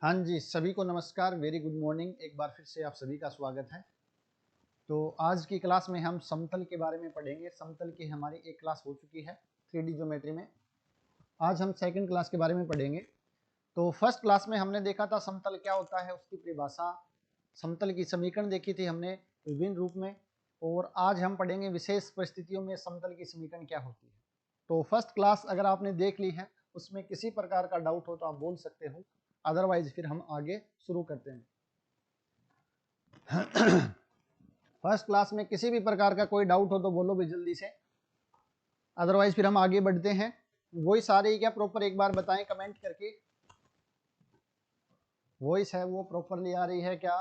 हाँ जी, सभी को नमस्कार, वेरी गुड मॉर्निंग। एक बार फिर से आप सभी का स्वागत है। तो आज की क्लास में हम समतल के बारे में पढ़ेंगे। समतल की हमारी एक क्लास हो चुकी है 3D ज्योमेट्री में। आज हम सेकंड क्लास के बारे में पढ़ेंगे। तो फर्स्ट क्लास में हमने देखा था समतल क्या होता है, उसकी परिभाषा, समतल की समीकरण देखी थी हमने विभिन्न रूप में। और आज हम पढ़ेंगे विशेष परिस्थितियों में समतल की समीकरण क्या होती है। तो फर्स्ट क्लास अगर आपने देख ली है, उसमें किसी प्रकार का डाउट हो तो आप बोल सकते हो, अदरवाइज फिर हम आगे शुरू करते हैं। फर्स्ट क्लास में किसी भी प्रकार का कोई डाउट हो तो बोलो भी जल्दी से, अदरवाइज फिर हम आगे बढ़ते हैं। वॉइस आ रही है क्या प्रॉपर, एक बार बताएं कमेंट करके। वॉइस है वो प्रॉपरली आ रही है क्या?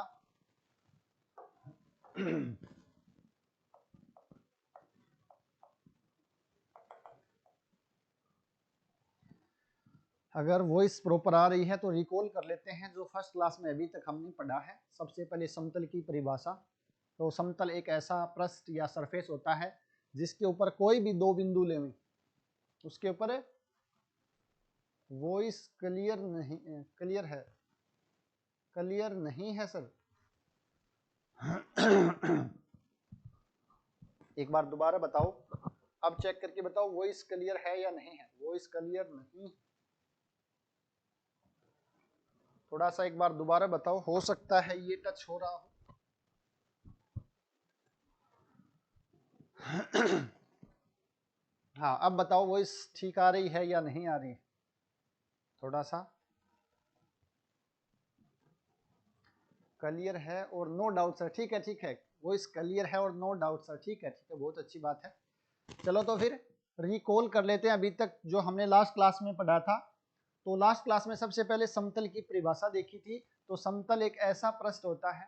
अगर वॉइस प्रॉपर आ रही है तो रिकॉल कर लेते हैं जो फर्स्ट क्लास में अभी तक हमने पढ़ा है। सबसे पहले समतल की परिभाषा। तो समतल एक ऐसा पृष्ठ या सरफेस होता है जिसके ऊपर कोई भी दो बिंदु लें, उसके ऊपर वॉइस क्लियर नहीं, क्लियर है, क्लियर नहीं है सर। एक बार दोबारा बताओ, अब चेक करके बताओ वॉइस क्लियर है या नहीं है। वॉइस क्लियर नहीं, थोड़ा सा एक बार दोबारा बताओ, हो सकता है ये टच हो रहा हो। हाँ अब बताओ वॉइस ठीक आ रही है या नहीं आ रही है, थोड़ा सा। क्लियर है और नो डाउट सर, ठीक है ठीक है, वॉइस क्लियर है और नो डाउट सर, ठीक है ठीक है, बहुत अच्छी बात है। चलो तो फिर रिकॉल कर लेते हैं अभी तक जो हमने लास्ट क्लास में पढ़ा था। तो लास्ट क्लास में सबसे पहले समतल की परिभाषा देखी थी। तो समतल एक ऐसा पृष्ठ होता है,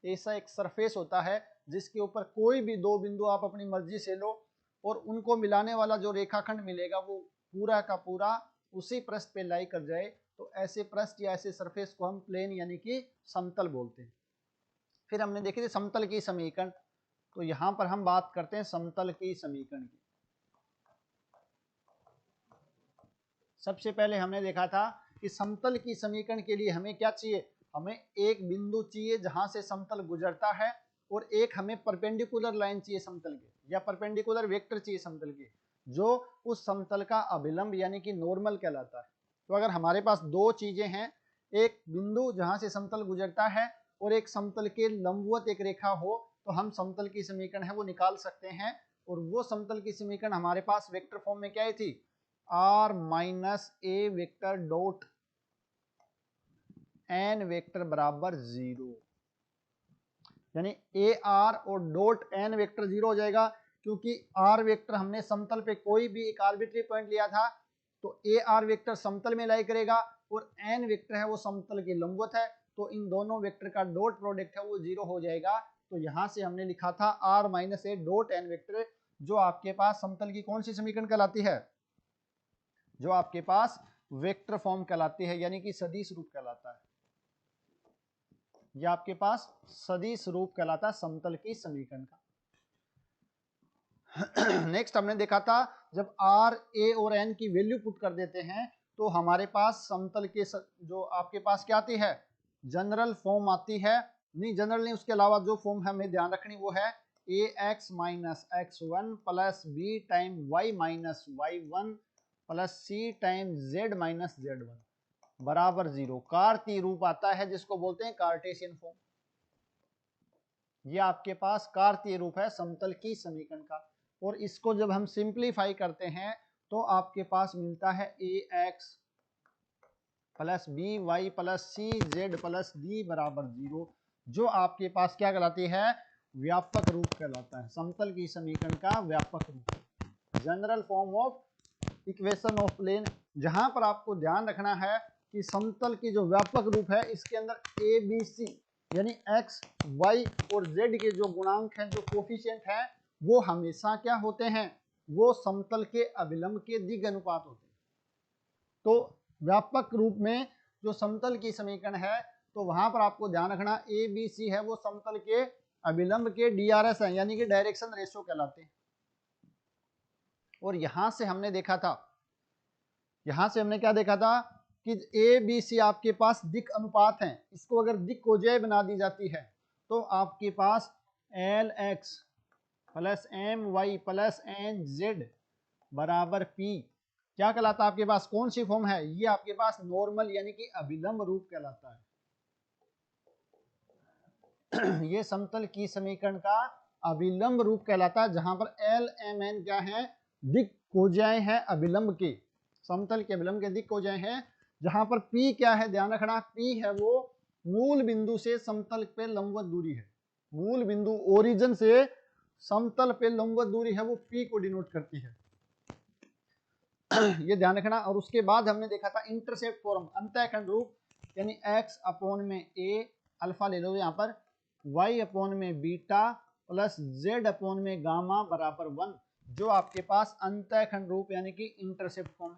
ऐसा एक सरफेस होता है जिसके ऊपर कोई भी दो बिंदु आप अपनी मर्जी से लो और उनको मिलाने वाला जो रेखाखंड मिलेगा वो पूरा का पूरा उसी पृष्ठ पे लाई कर जाए। तो ऐसे पृष्ठ या ऐसे सरफेस को हम प्लेन यानी कि समतल बोलते हैं। फिर हमने देखी थी समतल की समीकरण। तो यहां पर हम बात करते हैं समतल की समीकरण की। सबसे पहले हमने देखा था कि समतल की समीकरण के लिए हमें क्या चाहिए, हमें एक बिंदु चाहिए जहां से समतल गुजरता है और एक हमें परपेंडिकुलर लाइन चाहिए समतल के, या परपेंडिकुलर वेक्टर चाहिए समतल के, जो उस समतल का अभिलंब यानी कि नॉर्मल कहलाता है। तो अगर हमारे पास दो चीजें हैं, एक बिंदु जहां से समतल गुजरता है और एक समतल के लंबवत एक रेखा हो, तो हम समतल की समीकरण है वो निकाल सकते हैं। और वो समतल की समीकरण हमारे पास वेक्टर फॉर्म में क्या आई थी, R minus A vector dot N vector बराबर 0, यानी ए आर और डॉट एन वेक्टर 0 हो जाएगा, क्योंकि आर वेक्टर हमने समतल पे कोई भी एक आर्बिट्री पॉइंट लिया था। तो ए आर वेक्टर समतल में लाई करेगा और एन वेक्टर है वो समतल के लंबवत है, तो इन दोनों वेक्टर का डॉट प्रोडक्ट है वो 0 हो जाएगा। तो यहां से हमने लिखा था R minus A dot N vector, जो आपके पास समतल की कौन सी समीकरण कहलाती है, जो आपके पास वेक्टर फॉर्म कहलाती है, यानी कि सदिश रूप कहलाता है। यह आपके पास सदिश रूप कहलाता है समतल की समीकरण का। नेक्स्ट हमने देखा था जब आर ए और एन की वैल्यू पुट कर देते हैं तो हमारे पास समतल के जो आपके पास क्या आती है, जनरल फॉर्म आती है। नहीं जनरल नहीं, उसके अलावा जो फॉर्म हमें ध्यान रखनी वो है a x minus x one plus b time y minus y one plus c time z minus z one बराबर 0। कार्तीय रूप आता है जिसको बोलते हैं कार्टेशियन फॉर्म। ये आपके पास कार्तीय रूप है समतल की समीकरण का। और इसको जब हम सिंप्लीफाई करते हैं तो आपके पास मिलता है a x plus b y plus C Z plus D बराबर 0, जो आपके पास क्या कहलाती है, व्यापक रूप कहलाता है। समतल की समीकरण का व्यापक रूप, general form of equation of plane. जहां पर आपको ध्यान रखना है कि समतल की जो व्यापक रूप है इसके अंदर ए बी सी यानी एक्स वाई और जेड के जो गुणांक हैं, जो कोफिशिएंट हैं, वो हमेशा क्या होते हैं, वो समतल के अभिलंब के दिग अनुपात होते हैं। तो व्यापक रूप में जो समतल की समीकरण है, तो वहां पर आपको ध्यान रखना ए बी सी है वो समतल के अभिलंब के डीआरएस है, यानी कि डायरेक्शन रेशियो कहलाते हैं। और यहां से हमने देखा था, यहां से हमने क्या देखा था कि ए बी सी आपके पास दिक् अनुपात हैं, इसको अगर दिक् कोजय बना दी जाती है तो आपके पास l x plus m y plus n z बराबर पी क्या कहलाता है आपके पास, कौन सी फॉर्म है ये आपके पास, नॉर्मल यानी कि अभिलंब रूप कहलाता है। ये समतल की समीकरण का अभिलंब रूप कहलाता है, जहां पर एल एम एन क्या है, दिक् कोजाएं हैं अभिलंब के, समतल के अभिलंब के दिक् कोजाएं हैं। जहां पर पी क्या है, ध्यान रखना, पी है वो मूल बिंदु से समतल पे लंबवत दूरी है, मूल बिंदु ओरिजिन से समतल पे लंबवत दूरी है, वो पी को डिनोट करती है। ये ध्यान रखना। और उसके बाद हमने देखा था इंटरसेप्ट फॉर्म, अंतःखंड रूप, यानी x अपॉन में a अल्फा ले लो यहाँ पर, y अपॉन में बीटा प्लस z अपॉन में गामा बराबर 1, जो आपके पास अंतःखंड रूप यानी कि इंटरसेप्ट फॉर्म,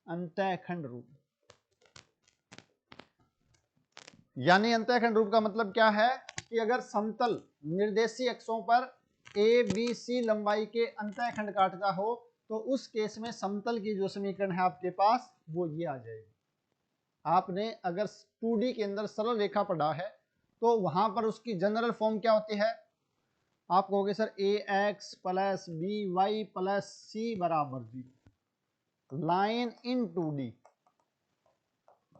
अंतःखंड रूप। यानी अंतःखंड रूप का मतलब क्या है कि अगर समतल निर्देशीय अक्षों पर ए बी सी लंबाई के अंतःखंड काटता हो तो उस केस में समतल की जो समीकरण है आपके पास वो ये आ जाएगी। आपने अगर 2D के अंदर सरल रेखा पढ़ा है तो वहां पर उसकी जनरल फॉर्म क्या होती है, आप कहोगे sir a x plus b y plus c बराबर 0, लाइन इन 2D।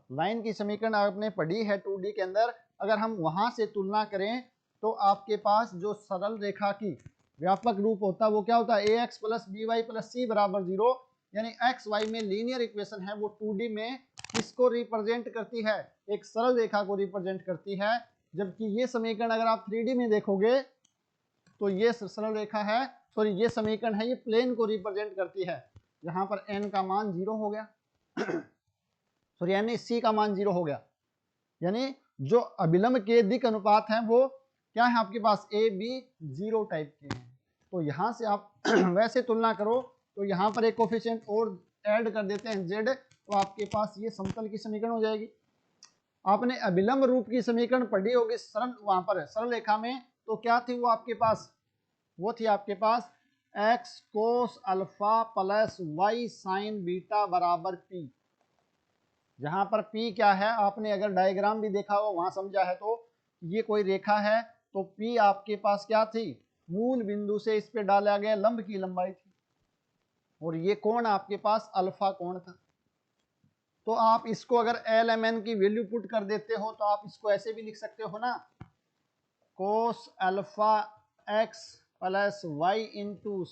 लाइन की समीकरण आपने पढ़ी है 2D के अंदर, अगर हम वहां से तुलना करें तो आपके पास जो सरल रेखा की व्यापक रूप होता है वो क्या होता है, a x plus b y plus c बराबर 0, यानी एक्स वाई में लीनियर इक्वेशन है वो 2D में किसको रिप्रेजेंट करती है, एक सरल रेखा को रिप्रेजेंट करती है। जबकि ये समीकरण अगर आप 3D में देखोगे तो ये सरल रेखा है, सॉरी ये समीकरण है, ये प्लेन को रिप्रेजेंट करती है, जहां पर n का मान 0 हो गया सॉरी यानी c का मान 0 हो गया, यानी जो अभिलंब के दिक् अनुपात हैं वो क्या है आपके पास, ए बी 0 टाइप के हैं। तो यहां से आप वैसे तुलना करो तो यहाँ पर एक कोफिशिएंट और ऐड कर देते हैं z, तो आपके पास ये समतल की समीकरण हो जाएगी। आपने अभिलंब रूप की समीकरण पढ़ी होगी सरल, वहां पर सरल रेखा में, तो क्या थी वो आपके पास, वो थी आपके पास x cos alpha plus y sign beta बराबर p। जहां पर P क्या है, आपने अगर डायग्राम भी देखा हो वहां समझा है तो ये कोई रेखा है, तो P आपके पास क्या थी, मूल बिंदु से इस पे डाला गया लंब की लंबाई थी, और ये कोण आपके पास अल्फा कोण था। तो आप इसको अगर एल एम एन की वैल्यू पुट कर देते हो तो आप इसको ऐसे भी लिख सकते हो ना, cos alpha X plus Y into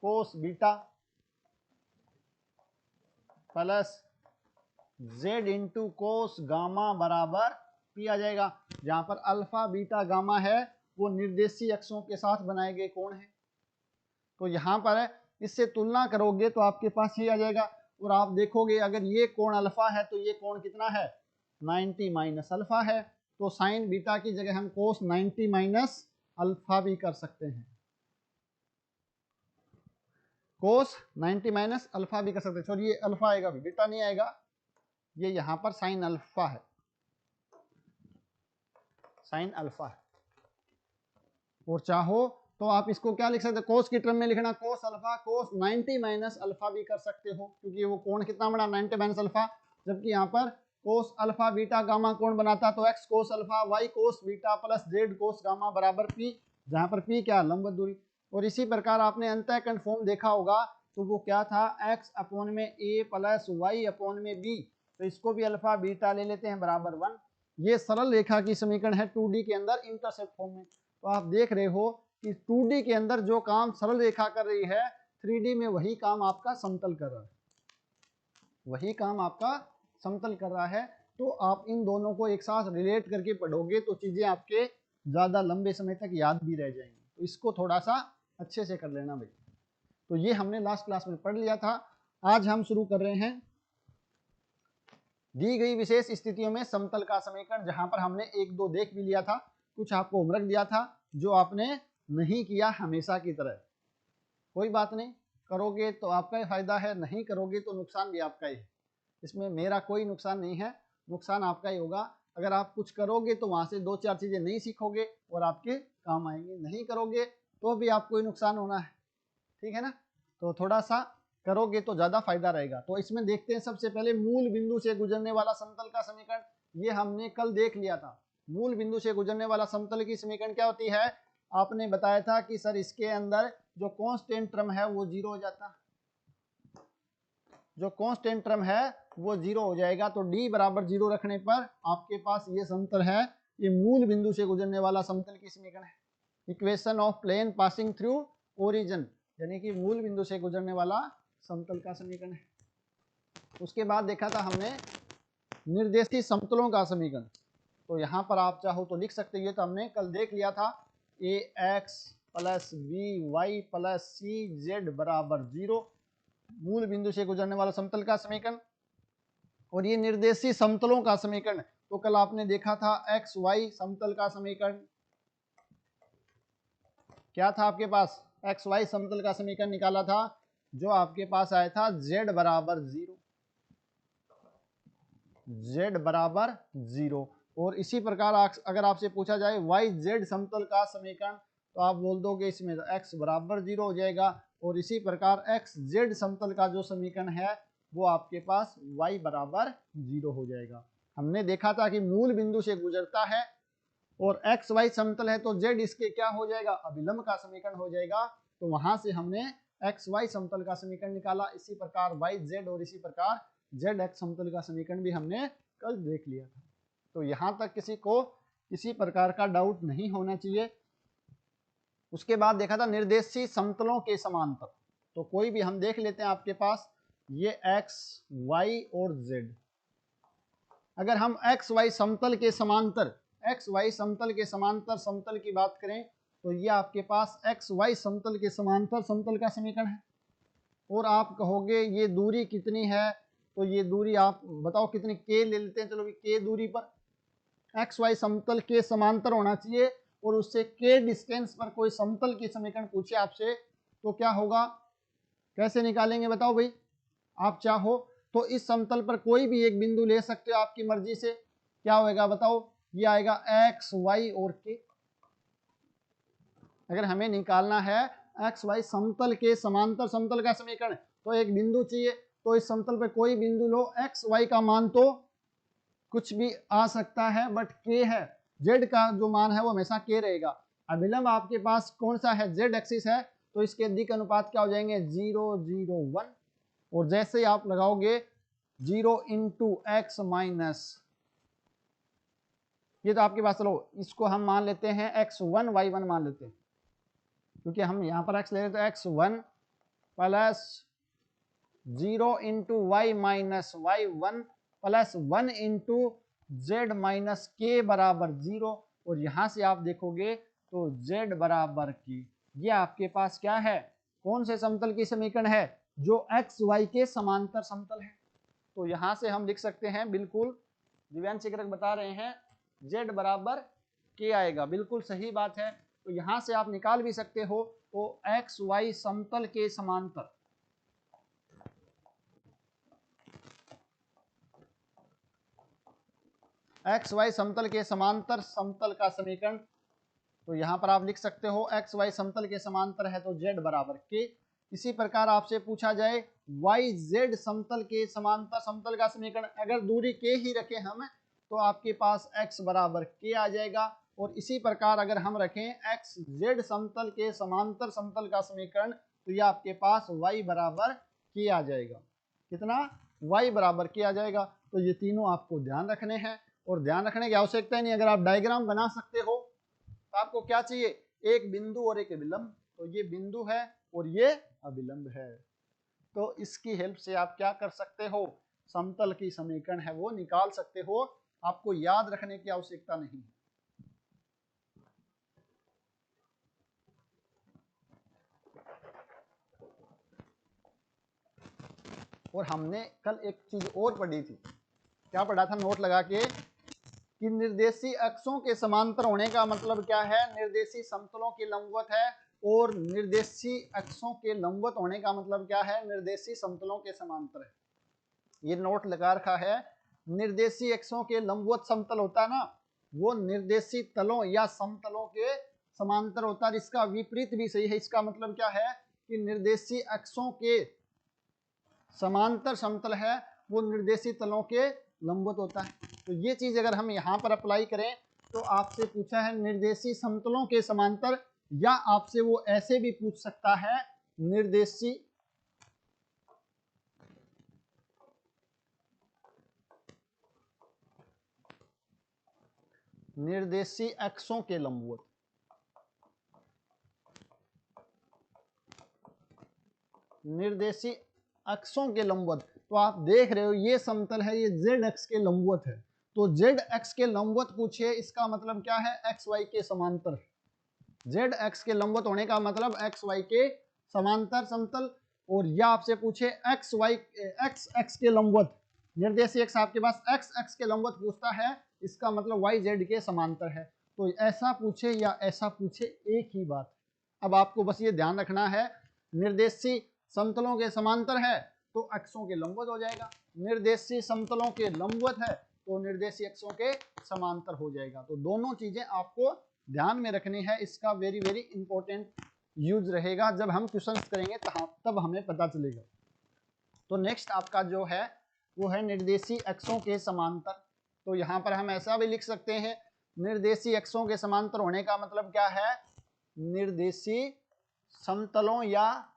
cos beta plus z into cos gamma बराबर p आ जाएगा, जहां पर अल्फा बीटा गामा है वो निर्देशीय अक्षों के साथ बनाए गए कोण है। तो यहां पर इससे तुलना करोगे तो आपके पास ये आ जाएगा, और आप देखोगे अगर ये कोण अल्फा है तो ये कोण कितना है, 90 माइनस अल्फा है, तो साइन बीटा की जगह हम कोस 90 माइनस अल्फा भी कर सकते हैं, कोस 90 माइनस अल्फा भी कर सकते हैं। सॉरी ये अल्फा आएगा, भी बीटा नहीं आएगा, ये यहां पर साइन अल्फा है, साइन अल्फा है। और चाहो तो आप इसको क्या लिख सकते हो, कोस की टर्म में लिखना, cos alpha cos 90 minus alpha भी कर सकते हो, क्योंकि वो कोण कितना बना 90 माइनस अल्फा। जबकि यहाँ पर कोस अल्फा बीटा गामा कोण बनाता तो X cos alpha Y cos beta plus Z cos gamma बराबर पी, जहाँ पर पी क्या, लंबवत दूरी। और इसी प्रकार आपने अंतःखंड फॉर्म देखा होगा, तो वो क्या था, एक्स अपॉन में ए प्लस वाई अपॉन में बी, तो इसको भी अल्फा बीटा ले लेते हैं बराबर 1। ये सरल रेखा की समीकरण है 2D के अंदर इंटरसेप्ट फॉर्म में। तो आप देख रहे हो कि 2D के अंदर जो काम सरल रेखा कर रही है 3D में वही काम आपका समतल कर रहा है, वही काम आपका समतल कर रहा है। तो आप इन दोनों को एक साथ रिलेट करके पढ़ोगे तो चीजें आपके ज्यादा लंबे समय तक याद भी रह जाएंगी, तो इसको थोड़ा सा अच्छे से कर लेना भाई। तो ये हमने लास्ट क्लास में पढ़ लिया था। आज हम शुरू कर रहे हैं दी गई विशेष स्थितियों में समतल का समीकरण, जहां पर हमने 1-2 देख भी लिया था, कुछ आपको होमवर्क दिया था जो आपने नहीं किया, हमेशा की तरह। कोई बात नहीं, करोगे तो आपका ही फायदा है, नहीं करोगे तो नुकसान भी आपका ही है, इसमें मेरा कोई नुकसान नहीं है, नुकसान आपका ही होगा। अगर आप कुछ करोगे तो वहां से 2-4 चीजें नहीं सीखोगे और आपके काम आएंगे, नहीं करोगे तो भी आपको ही नुकसान होना है, ठीक है ना। तो थोड़ा सा करोगे तो ज्यादा फायदा रहेगा। तो इसमें देखते हैं सबसे पहले मूल बिंदु से गुजरने वाला समतल का समीकरण, ये हमने कल देख लिया था। मूल बिंदु से गुजरने वाला समतल की समीकरण क्या होती है, आपने बताया था कि सर इसके अंदर जो कांस्टेंट टर्म है वो जीरो हो जाता, जो कांस्टेंट टर्म है वो जीरो हो जाएगा। तो डी बराबर जीरो रखने पर आपके पास ये समतल है, ये मूल बिंदु से गुजरने वाला समतल की समीकरण है। Equation of plane passing through origin, यानी कि मूल बिंदु से गुजरने वाला समतल का समीकरण है। उसके बाद देखा था हमने निर्देशित समतलों का समीकरण, तो यहाँ पर आप चाहो तो लिख सकते हो, तो हमने कल देख लिया था a x plus b y plus C z बराबर जीरो, मूल बिंदु से गुजरने वाला समतल का समीकरण। और ये निर्देशित समतलों का समीकरण, तो कल आपने देखा था एक्स वाई समतल का समीकरण क्या था आपके पास, एक्स वाई समतल का समीकरण निकाला था, जो आपके पास आया था z बराबर जीरो, z बराबर जीरो। और इसी प्रकार अगर आपसे पूछा जाए वाई जेड समतल का समीकरण, तो आप बोल दोगे इसमें x बराबर जीरो हो जाएगा। और इसी प्रकार एक्स जेड समतल का जो समीकरण है वो आपके पास y बराबर जीरो हो जाएगा। हमने देखा था कि मूल बिंदु से गुजरता है और एक्स वाई समतल है, तो z इसके क्या हो जाएगा, अभिलंब का समीकरण हो जाएगा। तो वहां से हमने एक्स वाई समतल का समीकरण निकाला। इसी प्रकार वाई जेड और इसी प्रकार जेड एक्स समतल का समीकरण भी हमने कल देख लिया था। तो यहाँ तक किसी को किसी प्रकार का डाउट नहीं होना चाहिए। उसके बाद देखा था निर्देशित समतलों के समांतर, तो कोई भी हम देख लेते हैं आपके पास ये एक्स वाई और जेड। अगर हम एक्स वाई समतल के समांतर, एक्स वाई समतल के समांतर समतल की बात करें, तो ये आपके पास एक्स वाई समतल के समांतर समतल का समीकरण है। और आप कहोगे ये दूरी कितनी है, तो ये दूरी आप बताओ कितनी, के ले लेते हैं, चलो के दूरी पर एक्स वाई समतल के समांतर होना चाहिए, और उससे के डिस्टेंस पर कोई समतल की समीकरण पूछे आपसे, तो क्या होगा, कैसे निकालेंगे बताओ भाई। आप चाहो तो इस समतल पर कोई भी एक बिंदु ले सकते हो आपकी मर्जी से, क्या होएगा बताओ, ये आएगा एक्स वाई और के। अगर हमें निकालना है एक्स वाई समतल के समांतर समतल का समीकरण, तो एक बिंदु चाहिए, तो इस समतल पर कोई बिंदु लो, एक्स वाई का मान तो कुछ भी आ सकता है बट के है, जेड का जो मान है वो हमेशा के रहेगा। अभिलंब आपके पास कौन सा है, जेड एक्सिस है, तो इसके दिक् अनुपात क्या हो जाएंगे, 0 0 1। और जैसे ही आप लगाओगे 0 इंटू एक्स माइनस, ये तो आपके पास, चलो इसको हम मान लेते हैं x1 y1 मान लेते हैं, क्योंकि हम यहाँ पर x ले रहे तो x1 plus 0 into Y minus y1 plus 1 into Z minus के बराबर 0। और यहां से आप देखोगे तो z बराबर की, ये आपके पास क्या है, कौन से समतल की समीकरण है, जो एक्स वाई के समांतर समतल है। तो यहां से हम लिख सकते हैं, बिल्कुल दिव्यांश शिक्षक बता रहे हैं z बराबर के आएगा, बिल्कुल सही बात है। तो यहां से आप निकाल भी सकते हो, तो एक्स वाई समतल के समांतर, एक्स वाई समतल के समांतर समतल का समीकरण, तो यहां पर आप लिख सकते हो एक्स वाई समतल के समांतर है तो z बराबर के। इसी प्रकार आपसे पूछा जाए वाई जेड समतल के समांतर समतल का समीकरण, अगर दूरी के ही रखें हम, तो आपके पास x बराबर के आ जाएगा। और इसी प्रकार अगर हम रखें एक्स जेड समतल के समांतर समतल का समीकरण, तो यह आपके पास y बराबर के आ जाएगा। कितना, y बराबर के आ जाएगा। तो ये तीनों आपको ध्यान रखने हैं, और ध्यान रखने की आवश्यकता ही नहीं। अगर आप डायग्राम बना सकते हो, तो आपको क्या चाहिए, एक बिंदु और एक अभिलंब, तो ये बिंदु है और ये अभिलंब है। तो इसकी हेल्प से आप क्या कर सकते हो, समतल की समीकरण है वो निकाल सकते हो, आपको याद रखने की आवश्यकता नहीं। और हमने कल एक चीज और पढ़ी थी, क्या पढ़ा था नोट लगा के, कि निर्देशी अक्षों के समांतर होने का मतलब क्या है, निर्देशी समतलों के लंबवत है, और निर्देशी अक्षों के लंबवत होने का मतलब क्या है, निर्देशी समतलों के समांतर है। ये नोट लगा रखा है, निर्देशी अक्षों के लंबवत समतल होता है ना, वो निर्देशी तलों या समतलों के समांतर होता है। इसका विपरीत भी सही है। इसका मतलब क्या है कि निर्देशी अक्षों के समांतर समतल है वो निर्देशित तलों के लंबवत होता है। तो ये चीज अगर हम यहाँ पर अप्लाई करें तो आपसे पूछा है निर्देशी समतलों के समांतर, या आपसे वो ऐसे भी पूछ सकता है निर्देशी अक्षों के लंबवत। निर्देशी अक्षों के लंबवत, तो आप देख रहे हो ये समतल है, ये जेड अक्ष के लंबवत है। तो जेड अक्ष के लंबवत पूछे, इसका मतलब क्या है, एक्स वाई के समांतर। जेड अक्ष के लंबवत होने का मतलब एक्स वाई के समांतर समतल। और या आपसे पूछे एक्स वाई एक्स अक्ष के लंबवत, निर्देशी अक्ष आपके पास एक्स अक्ष के लंबवत पूछता है, इसका मतलब वाई जेड के समांतर है। तो ऐसा पूछे या ऐसा पूछे एक ही बात। अब आपको बस ये ध्यान रखना है, निर्देशी समतलों के समांतर है तो अक्षों के लंबवत हो जाएगा, निर्देशी समतलों के लंबवत है तो निर्देशी अक्षों के समांतर हो जाएगा। तो दोनों चीजें आपको ध्यान में रखनी है, इसका वेरी वेरी इंपॉर्टेंट यूज रहेगा, जब हम क्वेश्चंस करेंगे तब हमें पता चलेगा। तो नेक्स्ट आपका जो है वो है निर्देशी अक्षों के समांतर। तो यहाँ पर हम ऐसा भी लिख सकते हैं, निर्देशी अक्षों के समांतर होने का मतलब क्या है, निर्देशी समतलों या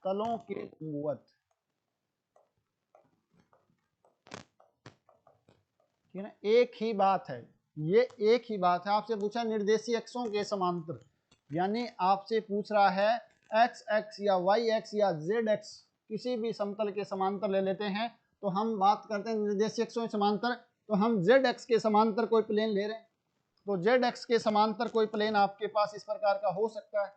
तलों के लंबवत। ठीक है ना, एक ही बात है, ये एक ही बात है। आपसे पूछा निर्देशी अक्षों के समांतर, यानी आपसे पूछ रहा है एक्स एक्स या वाई एक्स या जेड एक्स, किसी भी समतल के समांतर ले लेते हैं। तो हम बात करते हैं निर्देशी अक्षों के समांतर, तो हम जेड एक्स के समांतर कोई प्लेन ले रहे हैं। तो जेड एक्स के समांतर कोई प्लेन आपके पास इस प्रकार का हो सकता है।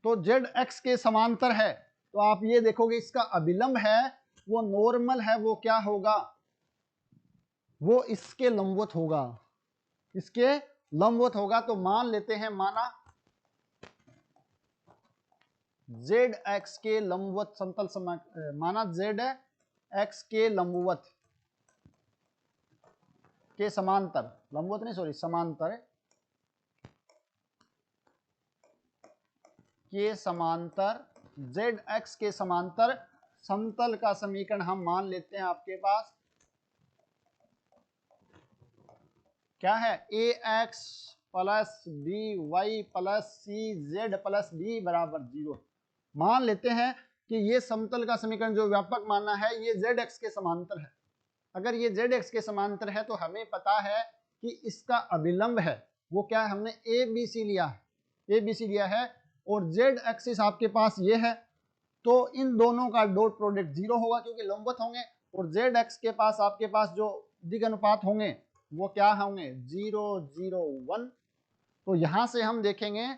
तो जेड एक्स के समांतर है तो आप ये देखोगे इसका अभिलंब है वो नॉर्मल है, वो क्या होगा, वो इसके लंबवत होगा, इसके लंबवत होगा। तो मान लेते हैं, माना जेड एक्स के लंबवत समतल माना जेड एक्स के लंबवत के समांतर, लंबवत नहीं सॉरी समांतर के समांतर, जेड एक्स के समांतर समतल का समीकरण हम मान लेते हैं आपके पास क्या है, a x plus b y plus C Z plus b बराबर 0। मान लेते हैं कि ये समतल का समीकरण जो व्यापक मानना है ये जेड एक्स के समांतर है। अगर ये जेड एक्स के समांतर है तो हमें पता है कि इसका अभिलंब है वो क्या है, हमने ए बी सी लिया है, ए बी सी लिया है, और जेड एक्सिस आपके पास ये है। तो इन दोनों का डॉट प्रोडक्ट 0 होगा क्योंकि लंबवत होंगे, और जेड एक्स के पास आपके पास जो दिग अनुपात होंगे वो क्या होंगे, 0 0 1। तो यहां से हम देखेंगे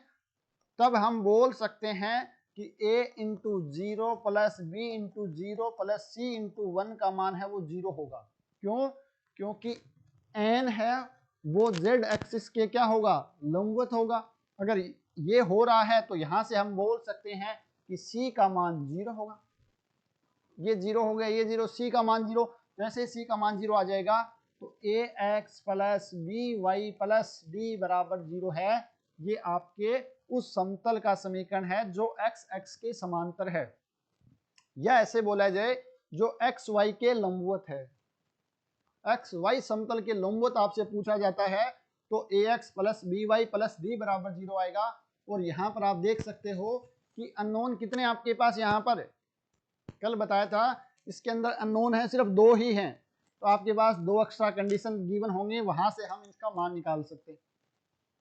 तब हम बोल सकते हैं कि a into 0 plus B into 0 plus C into 1 का मान है वो 0 होगा। क्यों, क्योंकि n है वो z एक्सिस के क्या होगा, लंबवत होगा। अगर ये हो रहा है तो यहां से हम बोल सकते हैं कि c का मान 0 होगा। ये 0 हो गया, ये 0, c का मान 0। जैसे c का मान 0 आ जाएगा तो a x plus b y plus D बराबर 0 है। ये आपके उस समतल का समीकरण है जो एक्स एक्स के समांतर है, या ऐसे बोला जाए जो एक्स वाई के लंबवत है। एक्स वाई समतल के लंबवत आपसे पूछा जाता है तो a x plus b y plus D बराबर 0 आएगा। और यहाँ पर आप देख सकते हो कि अननोन कितने आपके पास, यहाँ पर कल बताया था इसके अंदर अननोन है सिर्फ 2 ही हैं, तो आपके पास 2 एक्स्ट्रा कंडीशन गिवन होंगे, वहां से हम इसका मान निकाल सकते हैं।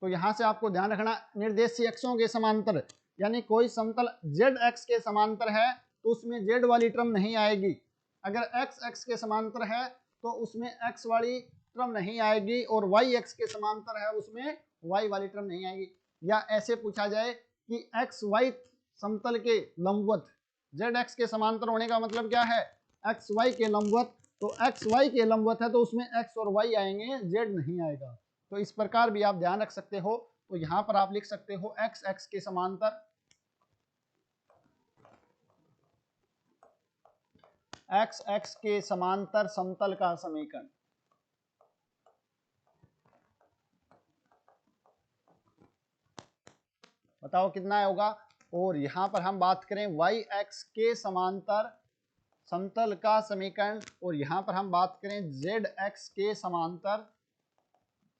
तो यहां से आपको ध्यान रखना, निर्देशी अक्षों के समांतर यानी कोई समतल जेड एक्स के समांतर है तो उसमें जेड वाली टर्म नहीं आएगी। अगर एक्स एक्स के समांतर है तो उसमें एक्स वाली टर्म नहीं आएगी, और वाई एक्स के समांतर है उसमें वाई वाली टर्म नहीं आएगी। या ऐसे पूछा जाए कि एक्स वाई समतल के लंबवत, जेड एक्स के समांतर होने का मतलब क्या है, एक्स वाई के लंबवत। तो एक्स वाई के लंबवत है तो उसमें एक्स और वाई आएंगे, जेड नहीं आएगा। तो इस प्रकार भी आप ध्यान रख सकते हो। तो यहां पर आप लिख सकते हो एक्स एक्स के समांतर, एक्स एक्स के समांतर समतल का समीकरण। बताओ कितना होगा। और यहां पर हम बात करें वाई एक्स के समांतर समतल का समीकरण, और यहां पर हम बात करें ZX के समांतर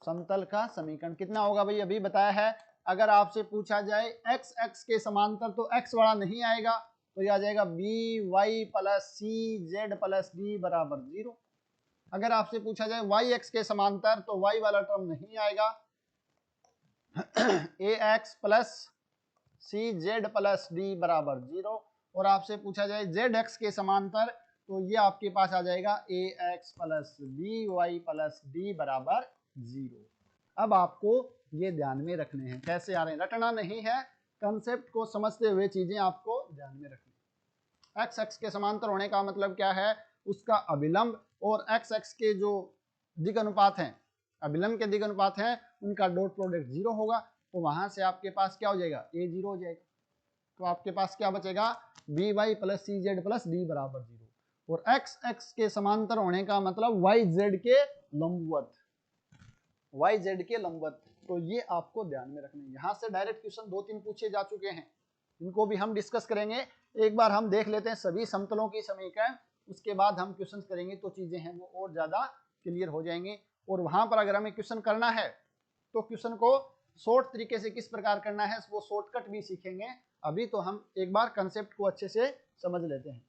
समतल का समीकरण कितना होगा भाई, अभी बताया है। अगर आपसे पूछा जाए XX के समांतर तो x वाला नहीं आएगा, तो ये आ जाएगा BY plus CZ plus D बराबर 0। अगर आपसे पूछा जाए YX के समांतर तो y वाला टर्म नहीं आएगा, AX plus CZ plus D बराबर 0। और आपसे पूछा जाए ZX के समांतर तो ये आपके पास आ जाएगा AX plus BY plus D बराबर 0। अब आपको ये ध्यान में रखने हैं, कैसे आ रहे हैं, रटना नहीं है, कंसेप्ट को समझते हुए चीजें आपको ध्यान में रखनी। एक्स एक्स के समांतर होने का मतलब क्या है, उसका अभिलंब और एक्स एक्स के जो दिग अनुपात हैं, अभिलंब के दिग अनुपात हैं, उनका डॉट प्रोडक्ट 0 होगा। तो वहां से आपके पास क्या हो जाएगा, ए 0 हो जाएगा। तो आपके पास क्या बचेगा, बी वाई प्लस सी जेड प्लस डी बराबर 0। और एक्स एक्स के समांतर होने का मतलब वाई जेड के लंबवत, वाई जेड के लंबवत। तो ये आपको ध्यान में रखना है। यहाँ से डायरेक्ट क्वेश्चन 2-3 पूछे जा चुके हैं, इनको भी हम डिस्कस करेंगे। एक बार हम देख लेते हैं सभी समतलों की समीकरण, उसके बाद हम क्वेश्चन करेंगे तो चीजें हैं वो और ज्यादा क्लियर हो जाएंगी। और वहां पर अगर हमें क्वेश्चन करना है तो क्वेश्चन को शॉर्ट तरीके से किस प्रकार करना है वो शॉर्टकट भी सीखेंगे। अभी तो हम एक बार कंसेप्ट को अच्छे से समझ लेते हैं,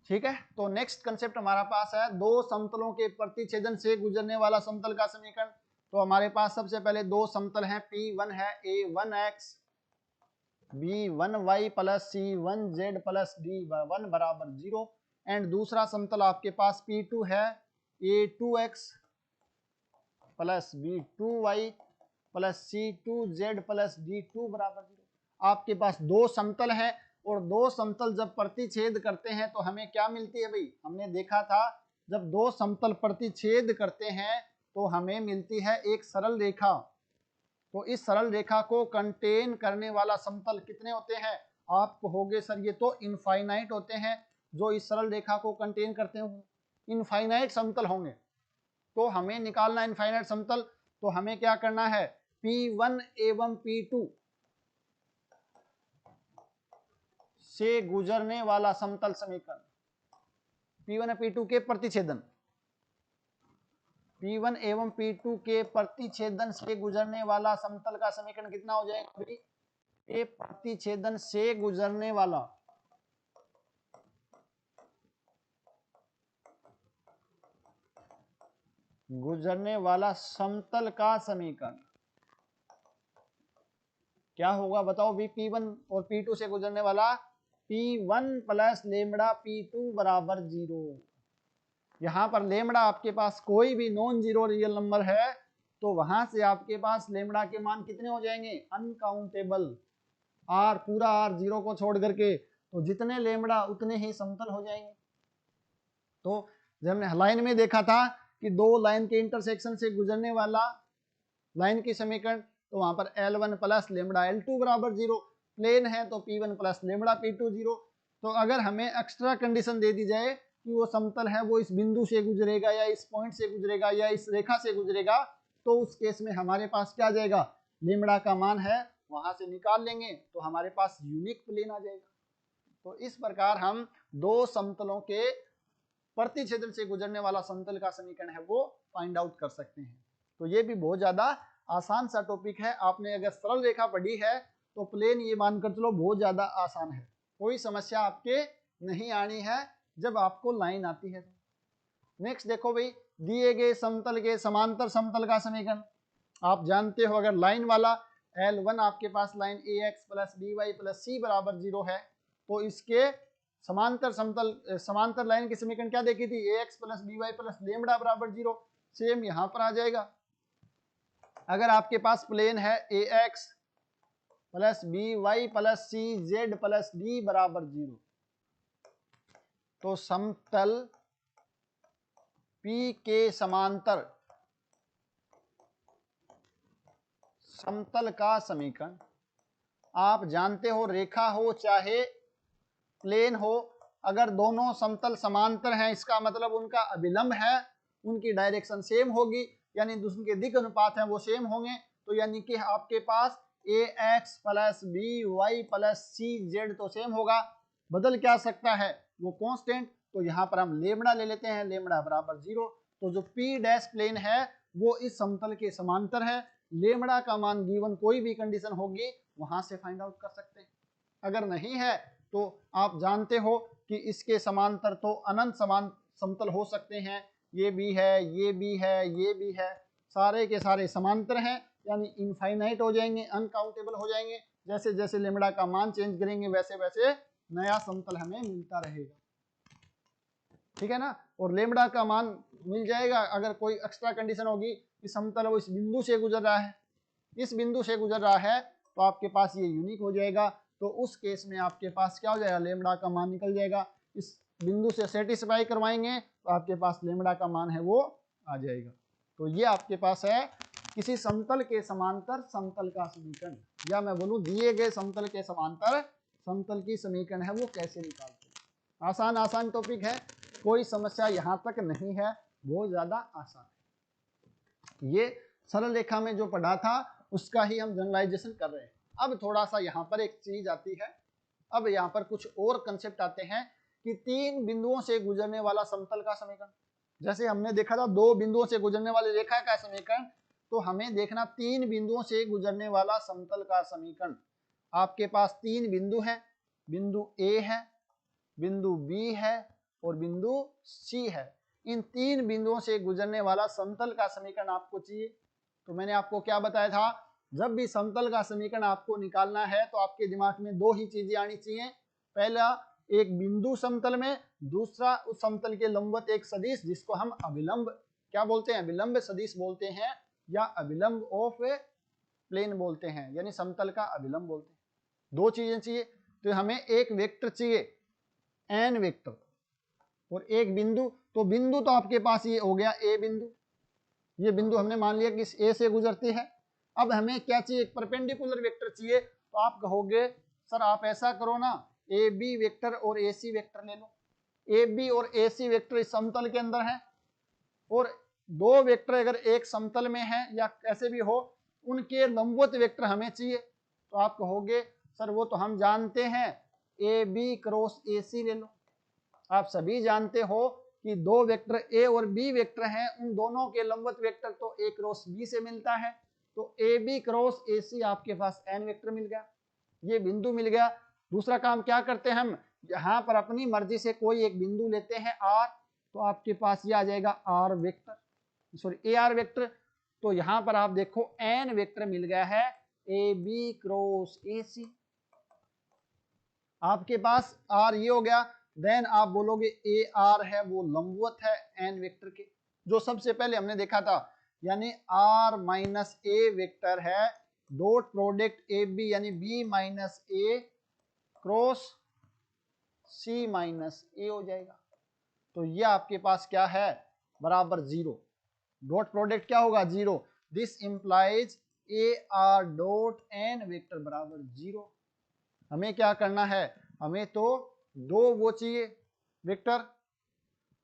ठीक है। तो नेक्स्ट कंसेप्ट हमारा पास है दो समतलों के प्रतिच्छेदन से गुजरने वाला समतल का समीकरण। तो हमारे पास सबसे पहले दो समतल हैं, P1 है A1x B1y plus C1z plus D1 बराबर 0। एंड दूसरा समतल आपके पास P2 है A2x plus B2y plus C2z plus D2 बराबर 0। आपके पास दो समतल हैं और दो समतल जब प्रतिच्छेद करते हैं तो हमें क्या मिलती है भाई, हमने देखा था जब दो समतल प्रतिच्छेद करते हैं तो हमें मिलती है एक सरल रेखा। तो इस सरल रेखा को कंटेन करने वाला समतल कितने होते हैं, आप कहोगे सर ये तो इनफाइनाइट होते हैं, जो इस सरल रेखा को कंटेन करते हैं इनफाइनाइट समतल होंगे। तो हमें निकालना इनफाइनाइट समतल, तो हमें क्या करना है, P1 एवं P2 से गुजरने वाला समतल समीकरण, P1 और P2 के प्रतिच्छेदन, P1 एवं P2 के प्रतिच्छेदन से गुजरने वाला समतल का समीकरण कितना हो जाएगा भाई, ए प्रतिच्छेदन से गुजरने वाला समतल का समीकरण क्या होगा बताओ भी, P1 और P2 से गुजरने वाला P1 प्लस लेमड़ा P2 बराबर 0। यहां पर लेमड़ा आपके पास कोई भी नॉन जीरो रियल नंबर है तो वहां से आपके पास लेमड़ा के मान कितने हो जाएंगे, अनकाउंटेबल, आर पूरा आर जीरो को छोड़ करके, तो जितने लेमड़ा उतने ही समतल हो जाएंगे। तो जब हमने लाइन में देखा था कि दो लाइन के इंटरसेक्शन से गुजरने वाला लाइन की समीकरण, तो वहां पर L1 प्लस लेमड़ा L2 बराबर 0, प्लेन है तो P1 प्लस लेमड़ा P2 0। तो अगर हमें एक्स्ट्रा कंडीशन दे दी जाए कि वो समतल है वो इस बिंदु से गुजरेगा या इस पॉइंट से गुजरेगा या इस रेखा से गुजरेगा, तो उस केस में हमारे पास क्या आ जाएगा, लेमड़ा का मान है वहां से निकाल लेंगे तो हमारे पास यूनिक प्लेन आ जाएगा। तो इस प्रकार हम दो समतलों के प्रतिच्छेदन से गुजरने वाला समतल का समीकरण है वो फाइंड आउट कर सकते हैं। तो ये भी बहुत ज्यादा आसान सा टॉपिक है, आपने अगर सरल रेखा पढ़ी है तो प्लेन ये मानकर चलो बहुत ज्यादा आसान है, कोई समस्या आपके नहीं आनी है जब आपको लाइन आती है। नेक्स्ट देखो भाई, दिए गए समतल के समांतर समतल का समीकरण आप जानते हो, अगर लाइन वाला L1 आपके पास line AX plus BY plus C बराबर 0 है तो इसके समांतर समतल समांतर लाइन की समीकरण क्या देखी थी, AX plus BY plus lambda बराबर 0। सेम यहां पर आ जाएगा। अगर आपके पास प्लेन है AX plus BY plus CZ plus D बराबर 0, तो समतल P के समांतर समतल का समीकरण आप जानते हो, रेखा हो चाहे प्लेन हो, अगर दोनों समतल समांतर हैं इसका मतलब उनका अभिलंब है, उनकी डायरेक्शन सेम होगी, यानी उनके दिक् अनुपात हैं वो सेम होंगे। तो यानी कि आपके पास AX plus BY plus CZ तो सेम होगा, बदल क्या सकता है, वो कांस्टेंट, तो यहाँ पर हम लेमड़ा ले लेते हैं, लेमड़ा बराबर 0। तो जो पी डैश प्लेन है वो इस समतल के समांतर है। लेमड़ा का मान गिवन कोई भी कंडीशन होगी वहां से फाइंड आउट कर सकते हैं। अगर नहीं है तो आप जानते हो कि इसके समांतर तो अनंत समान समतल हो सकते हैं, ये भी है, ये भी है, ये भी है, सारे के सारे समांतर हैं, यानी इनफाइनाइट हो जाएंगे, अनकाउंटेबल हो जाएंगे। जैसे जैसे लेमड़ा का मान चेंज करेंगे वैसे वैसे नया समतल हमें मिलता रहेगा, ठीक है ना। और लेमड़ा का मान मिल जाएगा अगर कोई एक्स्ट्रा कंडीशन होगी कि समतल वो इस बिंदु से गुजर रहा है, इस बिंदु से गुजर रहा है, तो आपके पास ये यूनिक हो जाएगा। तो उस केस में आपके पास क्या हो जाएगा, लेमड़ा का मान निकल जाएगा। इस बिंदु से सेटिस्फाई करवाएंगे तो आपके पास लेमड़ा का मान है वो आ जाएगा। तो ये आपके पास है किसी समतल के समांतर समतल का समीकरण, या मैं बोलूं दिए गए समतल के समांतर समतल की समीकरण है वो कैसे निकालते हैं। आसान आसान टॉपिक है, कोई समस्या यहाँ तक नहीं है, बहुत ज्यादा आसान है। ये सरल रेखा में जो पढ़ा था उसका ही हम जनरलाइजेशन कर रहे हैं। अब थोड़ा सा यहाँ पर एक चीज आती है, अब यहाँ पर कुछ और कंसेप्ट आते हैं कि तीन बिंदुओं से गुजरने वाला समतल का समीकरण। जैसे हमने देखा था दो बिंदुओं से गुजरने वाली रेखा का समीकरण, तो हमें देखना तीन बिंदुओं से गुजरने वाला समतल का समीकरण। आपके पास तीन बिंदु हैं, बिंदु ए है, बिंदु बी है और बिंदु सी है। इन तीन बिंदुओं से गुजरने वाला समतल का समीकरण आपको चाहिए। तो मैंने आपको क्या बताया था, जब भी समतल का समीकरण आपको निकालना है तो आपके दिमाग में दो ही चीजें आनी चाहिए। पहला, एक बिंदु समतल में, दूसरा उस समतल के लंबवत एक सदिश जिसको हम अभिलंब क्या बोलते हैं, अभिलंब सदिश बोलते हैं, या अभिलंब ऑफ प्लेन बोलते हैं, यानी समतल का अभिलंब बोलते हैं। दो चीजें चाहिए। तो हमें एक वेक्टर चाहिए एन वेक्टर और एक बिंदु। तो बिंदु तो आपके पास ये हो गया ए बिंदु, ये बिंदु हमने मान लिया कि इस ए से गुजरती है। अब हमें क्या चाहिए, एक परपेंडिकुलर वेक्टर चाहिए। तो आप कहोगे सर आप ऐसा करो ना, ए बी वेक्टर और ए सी वेक्टर ले लो। ए बी और ए सी वेक्टर इस समतल के अंदर है, और दो वेक्टर अगर एक समतल में है या कैसे भी हो उनके लंबवत वेक्टर हमें चाहिए। तो आप कहोगे सर वो तो हम जानते हैं, ए बी क्रॉस ए सी ले लो। आप सभी जानते हो कि दो वेक्टर ए और बी वेक्टर हैं, उन दोनों के लंबवत वेक्टर तो ए क्रॉस बी से मिलता है। तो ए बी क्रॉस ए सी आपके पास एन वेक्टर मिल गया, ये बिंदु मिल गया। दूसरा काम क्या करते हैं हम, यहाँ पर अपनी मर्जी से कोई एक बिंदु लेते हैं आर, तो आपके पास ये आ जाएगा R vector, sorry A are vector. तो यहाँ पर आप देखो एन वेक्टर मिल गया है ए बी क्रॉस ए सी, आपके पास आर ये हो गया। देन आप बोलोगे ए आर है वो लंबवत है एन वेक्टर के, जो सबसे पहले हमने देखा था, यानी आर माइनस ए वेक्टर है डॉट प्रोडक्ट ए बी यानी बी माइनस ए क्रॉस सी माइनस ए हो जाएगा। तो ये आपके पास क्या है, बराबर 0। डॉट प्रोडक्ट क्या होगा, 0। This implies A R dot N vector बराबर 0। हमें क्या करना है, हमें तो दो वो चाहिए वेक्टर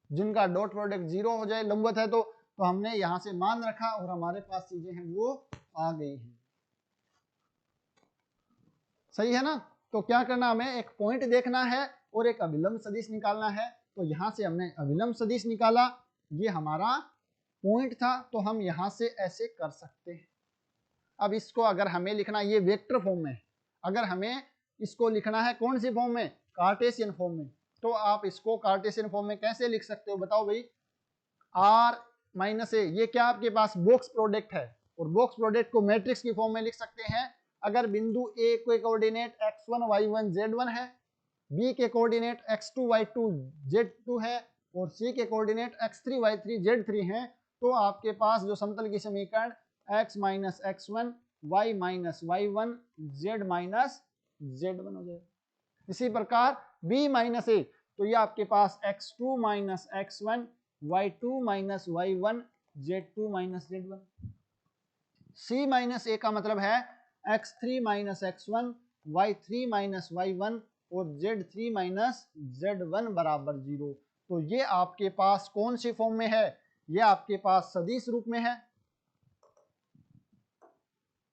जिनका डॉट प्रोडक्ट 0 हो जाए, लंबवत है तो हमने यहां से मान रखा और हमारे पास चीजें हैं वो आ गई हैं, सही है ना। तो क्या करना, हमें एक पॉइंट देखना है और एक अभिलंब सदिश निकालना है। तो यहां से हमने अभिलंब सदिश निकाला, ये हमारा पॉइंट था, तो हम यहां से ऐसे कर सकते हैं। अब इसको अगर हमें लिखना, ये वेक्टर फॉर्म में, अगर हमें इसको लिखना है कौन सी फॉर्म में, कार्टेशियन फॉर्म में, तो आप इसको कार्टेशियन फॉर्म में कैसे लिख सकते हो बताओ भाई। आर माइनस ए, ये क्या आपके पास बॉक्स प्रोडक्ट है, और बॉक्स प्रोडक्ट को मैट्रिक्स की फॉर्म में लिख सकते हैं। अगर बिंदु ए के कोऑर्डिनेट x1 y1 z1 है, बी के कोऑर्डिनेट x2 y2 z2 है और सी के कोऑर्डिनेट x3 y3 z3 हैं, तो आपके पास जो समतल की समीकरण x minus x1 y minus y1 z minus z1 हो जाएगा। इसी प्रकार b माइनस ए, तो ये आपके पास x2 minus x1 y2 minus y1 z2 minus z1। c minus a का मतलब है x3 minus x1 y3 minus y1 और z3 माइनस z1 बराबर 0। तो ये आपके पास कौन सी फॉर्म में है, ये आपके पास सदिश रूप में है,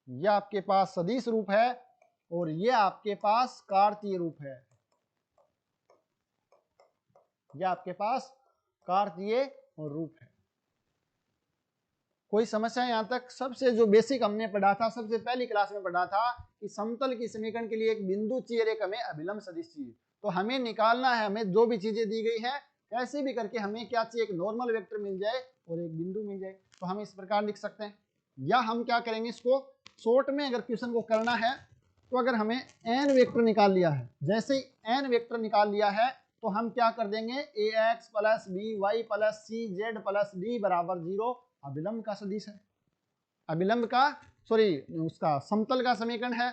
ये आपके पास सदिश रूप है और ये आपके पास कार्तीय रूप है। ये आपके पास कार्तीय रूप है। कोई समस्या यहाँ तक? सबसे जो बेसिक हमने पढ़ा था, सबसे पहली क्लास में पढ़ा था कि समतल की समीकरण के लिए एक बिंदु चाहिए और एक हमें अभिलंब सदिश चाहिए। तो हमें निकालना है, हमें जो भी चीजें दी गई है कैसे भी करके हमें क्या चाहिए, एक नॉर्मल वेक्टर मिल जाए और एक बिंदु मिल जाए। तो हम इस प्रकार लिख सकते हैं, या हम क्या करेंगे, इसको शॉर्ट में अगर क्वेश्चन को करना है तो अगर हमें एन वेक्टर निकाल लिया है, जैसे ही एन वेक्टर निकाल लिया है तो हम क्या कर देंगे, a x plus b y plus C Z plus D बराबर 0 अभिलंब का सदिश है, अभिलंब का सॉरी उसका समतल का समीकरण है।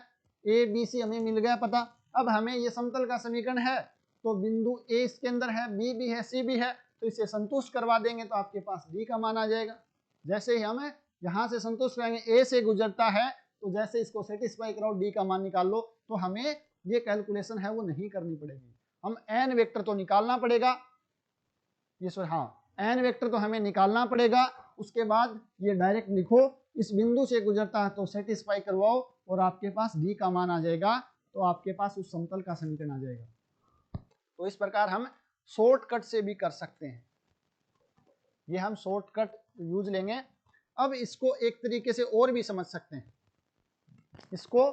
ए बी सी हमें मिल गया पता। अब हमें ये समतल का समीकरण है तो बिंदु ए इसके अंदर है, बी भी है, सी भी है, तो इसे संतुष्ट करवा देंगे तो आपके पास डी का मान आ जाएगा। जैसे ही हमें यहाँ से संतुष्ट करेंगे, ए से गुजरता है तो जैसे इसको सेटिस्फाई कराओ डी का मान निकाल लो, तो हमें ये कैलकुलेशन है वो नहीं करनी पड़ेगी। हम एन वेक्टर तो निकालना पड़ेगा, ये सर हाँ एन वेक्टर तो हमें निकालना पड़ेगा। उसके बाद ये डायरेक्ट लिखो, इस बिंदु से गुजरता है तो सेटिस्फाई करवाओ और आपके पास डी का मान आ जाएगा, तो आपके पास उस समतल का समीकरण आ जाएगा। तो इस प्रकार हम शॉर्टकट से भी कर सकते हैं, ये हम शॉर्टकट यूज लेंगे। अब इसको एक तरीके से और भी समझ सकते हैं, इसको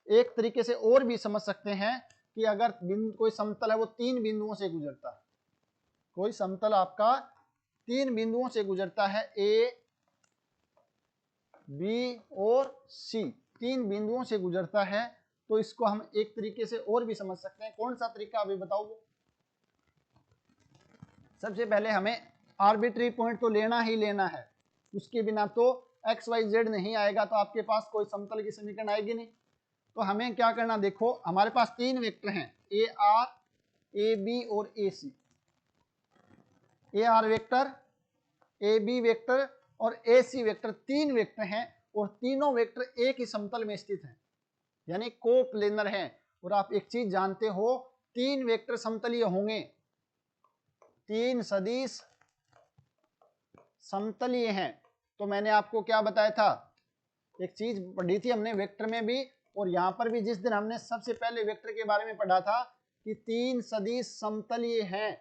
एक तरीके से और भी समझ सकते हैं कि अगर कोई समतल है वो 3 बिंदुओं से गुजरता है, कोई समतल आपका 3 बिंदुओं से गुजरता है, ए बी और सी 3 बिंदुओं से गुजरता है, तो इसको हम एक तरीके से और भी समझ सकते हैं। कौन सा तरीका अभी बताओ? सबसे पहले हमें आर्बिट्री पॉइंट तो लेना ही लेना है, उसके बिना तो एक्स वाई जेड नहीं आएगा, तो आपके पास कोई समतल की समीकरण आएगी नहीं। तो हमें क्या करना, देखो हमारे पास 3 वेक्टर हैं, ए आर, ए बी और a c. A are vector, A B vector और ए सी वेक्टर 3 वेक्टर हैं और तीनों वेक्टर एक ही समतल में स्थित हैं, यानी कोप्लेनर हैं। और आप एक चीज जानते हो, 3 वेक्टर समतलीय होंगे, 3 सदिश समतलीय हैं। तो मैंने आपको क्या बताया था, एक चीज पढ़ी थी हमने वेक्टर में भी और यहां पर भी, जिस दिन हमने सबसे पहले वेक्टर के बारे में पढ़ा था कि 3 सदिश समतलीय हैं,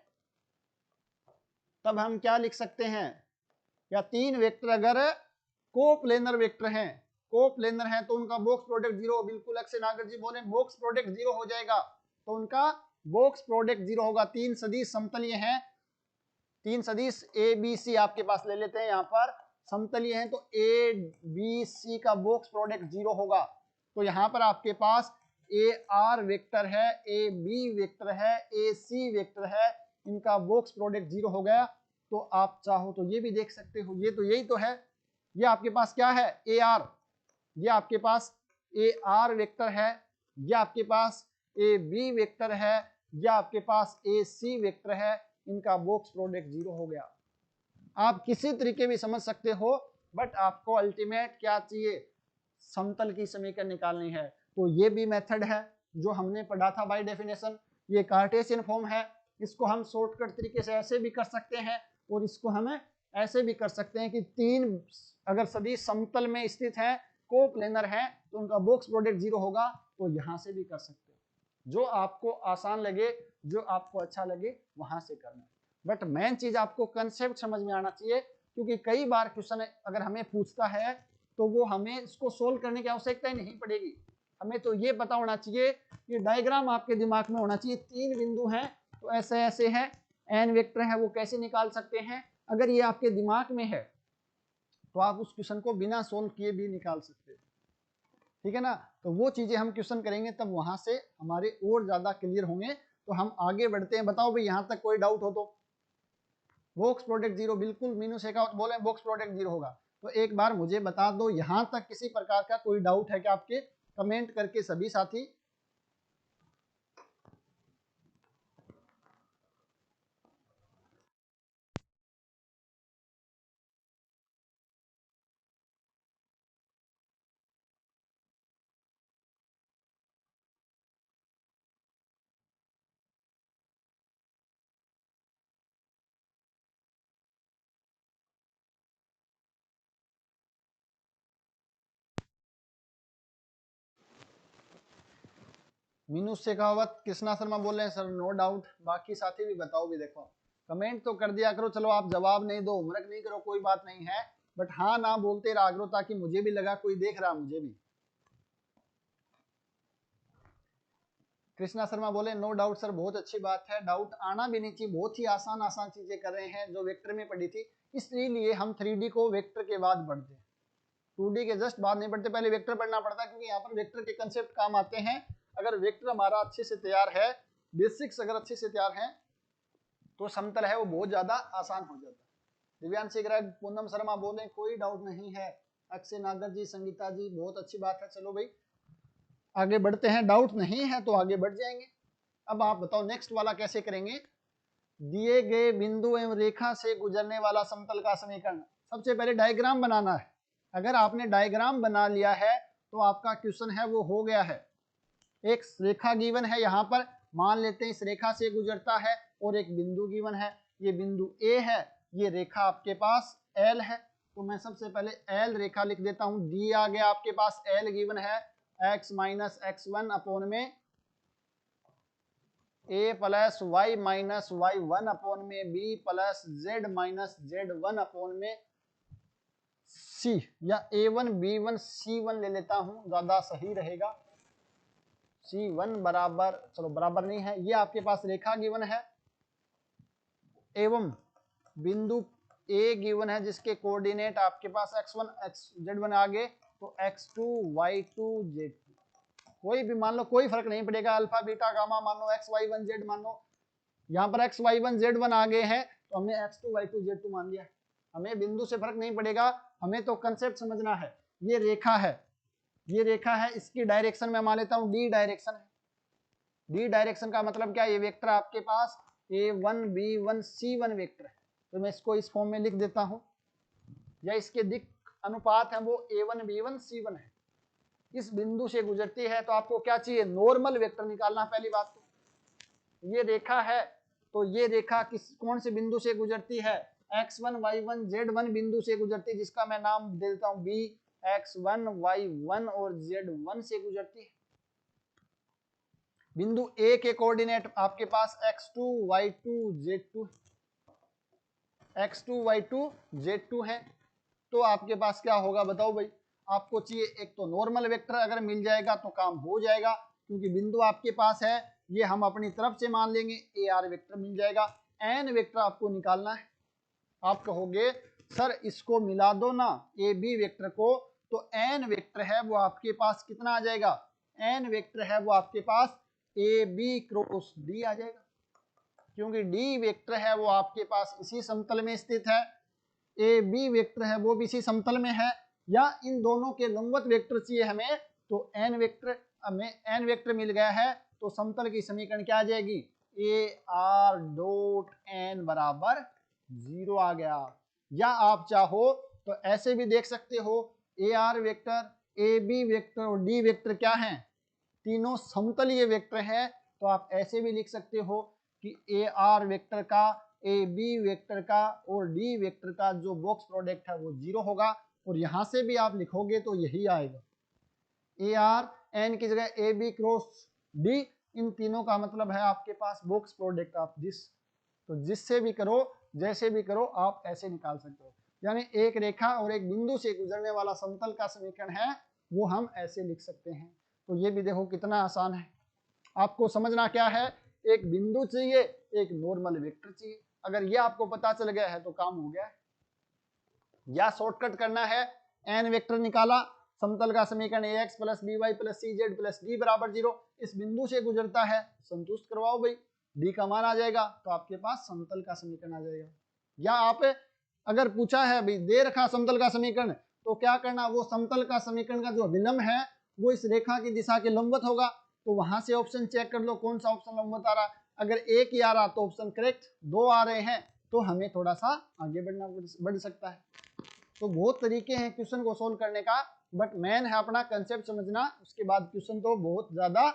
तब हम क्या लिख सकते हैं, या 3 वेक्टर अगर कोप्लेनर वेक्टर हैं, कोप्लेनर हैं, तो उनका बॉक्स प्रोडक्ट 0, बिल्कुल अक्षय नागर जी बोले बॉक्स प्रोडक्ट 0 हो जाएगा, तो उनका बॉक्स प्रोडक्ट 0 होगा। 3 सदिश समतलीय हैं, 3 सदिश ए बी सी आपके पास ले लेते हैं, यहाँ पर समतलीय हैं, तो ए बी सी का बॉक्स प्रोडक्ट 0 होगा। तो यहाँ पर आपके पास ए आर वेक्टर है, ए बी वेक्टर है, ए सी वेक्टर है, इनका बॉक्स प्रोडक्ट 0 हो गया। तो आप चाहो तो ये भी देख सकते हो, ये तो यही तो है, ये आपके पास क्या है, ए आर, ये आपके पास ए आर वेक्टर है, ये आपके पास ए बी वेक्टर है, ये आपके पास ए सी वेक्टर है, इनका बॉक्स प्रोडक्ट 0 हो गया। आप किसी तरीके भी समझ सकते हो, बट आपको अल्टीमेट क्या चाहिए, समतल की समीकरण निकालनी है। तो ये भी मेथड है जो हमने पढ़ा था बाय डेफिनेशन, ये कार्टेशियन फॉर्म है, इसको हम शॉर्टकट तरीके से ऐसे भी कर सकते हैं और इसको हमें ऐसे भी कर सकते हैं कि 3 अगर सदिश समतल में स्थित है, कोप्लेनर है, तो उनका बॉक्स प्रोडक्ट 0 होगा। तो यहां से भी कर सकते हैं, जो आपको आसान लगे, जो आपको अच्छा लगे वहां से करना। बट मेन चीज आपको कंसेप्ट समझ में आना चाहिए, क्योंकि कई बार क्वेश्चन अगर हमें पूछता है तो वो हमें इसको सोल्व करने की आवश्यकता ही नहीं पड़ेगी, हमें तो ये पता होना चाहिए, ये डायग्राम आपके दिमाग में होना चाहिए, 3 बिंदु हैं तो ऐसे ऐसे है, एन वेक्टर है वो कैसे निकाल सकते हैं, अगर ये आपके दिमाग में है तो आप उस क्वेश्चन को बिना सोल्व किए भी निकाल सकते हैं, ठीक है ना। तो वो चीजें हम क्वेश्चन करेंगे तब वहां से हमारे और ज्यादा क्लियर होंगे। तो हम आगे बढ़ते हैं, बताओ भाई यहां तक कोई डाउट हो तो। बॉक्स प्रोडक्ट 0 बिल्कुल मीनू शेखावत बोले बॉक्स प्रोडक्ट 0 होगा, तो एक बार मुझे बता दो यहां तक किसी प्रकार का कोई डाउट है क्या आपके, कमेंट करके सभी साथी। मीनू शेखावत, कृष्णा शर्मा बोल रहे हैं सर नो डाउट, बाकी साथी भी बताओ भी देखो। कमेंट तो कर दिया करो, चलो आप जवाब नहीं दो, होमवर्क नहीं करो, कोई बात नहीं है, बट हाँ ना बोलते रहा करो ताकि मुझे भी लगा कोई देख रहा, मुझे भी। कृष्णा शर्मा बोले नो डाउट सर, बहुत अच्छी बात है, डाउट आना भी नहीं चाहिए, बहुत ही आसान आसान चीजें कर रहे हैं जो वेक्टर में पढ़ी थी, इसलिए हम 3D को वेक्टर के बाद पढ़ते हैं, 2D के जस्ट बाद नहीं पढ़ते, पहले वेक्टर पढ़ना पड़ता है, क्योंकि यहाँ पर वेक्टर के कंसेप्ट काम आते हैं। अगर वेक्टर हमारा अच्छे से तैयार है, बेसिक्स अगर अच्छे से तैयार है, तो समतल है वो बहुत ज्यादा आसान हो जाता है। दिव्यांश ग्रह, पूनम शर्मा बोले कोई डाउट नहीं है, अक्षय नागर जी, संगीता जी, बहुत अच्छी बात है। चलो भाई आगे बढ़ते हैं, डाउट नहीं है तो आगे बढ़ जाएंगे। अब आप बताओ नेक्स्ट वाला कैसे करेंगे। दिए गए बिंदु एवं रेखा से गुजरने वाला समतल का समीकरण, सबसे पहले डायग्राम बनाना है। अगर आपने डायग्राम बना लिया है तो आपका क्वेश्चन है वो हो गया है। एक रेखा गिवन है, यहाँ पर मान लेते हैं इस रेखा से गुजरता है, और एक बिंदु गिवन है, ये बिंदु ए है, ये रेखा आपके पास एल है, तो मैं सबसे पहले एल रेखा लिख देता हूं। दी आ गया आपके पास, एल गिवन है x माइनस x1 अपॉन में a plus y minus y1 upon में b plus z minus z1 upon में c, या a1 b1 c1 ले लेता हूं, ज्यादा सही रहेगा। c1 बराबर, चलो बराबर नहीं है, ये आपके पास रेखा गिवन है, एवं बिंदु ए गिवन है जिसके कोऑर्डिनेट आपके पास x1 z1 आगे, तो x2 y2 z2, कोई भी मान लो, कोई फर्क नहीं पड़ेगा, अल्फा बीटा गामा मान लो, x y1 z मान लो, यहाँ पर x y1 z1 आगे है तो हमने x2 y2 z2 मान लिया, हमें बिंदु से फर्क नहीं पड़ेगा, हमें तो कंसेप्ट समझना है। ये रेखा है, ये रेखा है, इसकी डायरेक्शन में मान लेता हूँ डी डायरेक्शन है। डी डायरेक्शन का मतलब क्या है, ये वेक्टर आपके पास a1 b1 c1 वेक्टर है, तो मैं इसको इस फॉर्म में लिख देता हूं, या इसके दिक अनुपात है वो a1 b1 c1 है, इस बिंदु से गुजरती है, तो आपको क्या चाहिए, नॉर्मल वेक्टर निकालना। पहली बात तो ये रेखा है, तो ये रेखा किस कौन से बिंदु से गुजरती है, x1 y1 z1 बिंदु से गुजरती है, जिसका मैं नाम दे देता हूं b, x1 y1 और z1 से गुजरती है। बिंदु ए के कोऑर्डिनेट आपके पास x2 y2 z2, x2 y2 z2 है, तो आपके पास क्या होगा बताओ भाई, आपको चाहिए एक तो नॉर्मल वेक्टर, अगर मिल जाएगा तो काम हो जाएगा, क्योंकि बिंदु आपके पास है, ये हम अपनी तरफ से मान लेंगे, ए आर वेक्टर मिल जाएगा। एन वेक्टर आपको निकालना है, आप कहोगे सर इसको मिला दो ना ए बी वेक्टर को, तो एन वेक्टर है वो आपके पास कितना आ जाएगा, एन वेक्टर है वो आपके पास ए बी क्रॉस डी आ जाएगा, क्योंकि डी वेक्टर है वो आपके पास इसी समतल में स्थित है, ए बी वेक्टर है वो भी इसी समतल में है, या इन दोनों के लंबवत वेक्टर चाहिए हमें, तो एन वेक्टर, हमें एन वेक्टर मिल गया है, तो समतल की समीकरण क्या आ जाएगी, ए आर डॉट एन बराबर 0 आ गया। या आप चाहो तो ऐसे भी देख सकते हो, A are vector, A B vector और डी वेक्टर क्या है, तीनों समतलीय वेक्टर है, तो आप ऐसे भी लिख सकते हो कि ए आर वेक्टर का, ए बी वेक्टर का और डी वेक्टर का जो बॉक्स प्रोडक्ट है वो 0 होगा, और यहां से भी आप लिखोगे तो यही आएगा, ए आर एन की जगह ए बी क्रॉस डी, इन तीनों का मतलब है आपके पास बॉक्स प्रोडक्ट ऑफ दिस, तो जिससे भी करो, जैसे भी करो, आप ऐसे निकाल सकते हो, यानी एक रेखा और एक बिंदु से गुजरने वाला समतल का समीकरण है वो हम ऐसे लिख सकते हैं। तो ये भी देखो कितना आसान है, आपको समझना क्या है, एक बिंदु चाहिए, एक नॉर्मल वेक्टर चाहिए, अगर ये आपको पता चल गया है तो काम हो गया है। या शॉर्टकट करना है, एन वेक्टर निकाला, समतल का समीकरण ax plus by plus cz plus d बराबर 0, इस बिंदु से गुजरता है, संतुष्ट करवाओ भाई, d का मान आ जाएगा, तो आपके पास समतल का समीकरण आ जाएगा। या आप अगर पूछा है भाई दे रखा समतल का समीकरण, तो क्या करना, वो समतल का समीकरण का जो विलंब है वो इस रेखा की दिशा के लंबवत होगा, तो वहां से ऑप्शन चेक कर लो कौन सा ऑप्शन लंबवत आ रहा, अगर एक ही आ रहा तो ऑप्शन करेक्ट, दो आ रहे हैं तो हमें थोड़ा सा आगे बढ़ सकता है। तो बहुत तरीके हैं क्वेश्चन को सोल्व करने का, बट मेन है अपना कंसेप्ट समझना, उसके बाद क्वेश्चन तो बहुत ज्यादा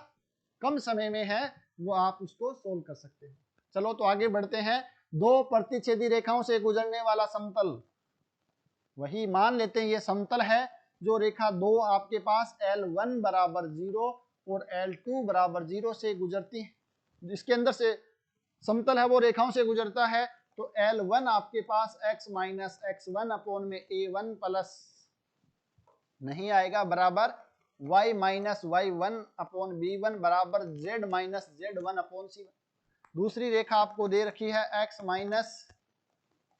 कम समय में है वो आप उसको सोल्व कर सकते हैं। चलो तो आगे बढ़ते हैं, दो प्रतिच्छेदी रेखाओं से गुजरने वाला समतल, वही मान लेते हैं ये समतल है, जो रेखा दो आपके पास L1 बराबर 0 और L2 बराबर 0 से गुजरती है, जिसके अंदर से समतल है वो रेखाओं से गुजरता है, तो L1 आपके पास x माइनस x1 अपॉन में A1 प्लस नहीं आएगा बराबर y minus y1 upon B1 बराबर z minus z1 upon C1। दूसरी रेखा आपको दे रखी है x माइनस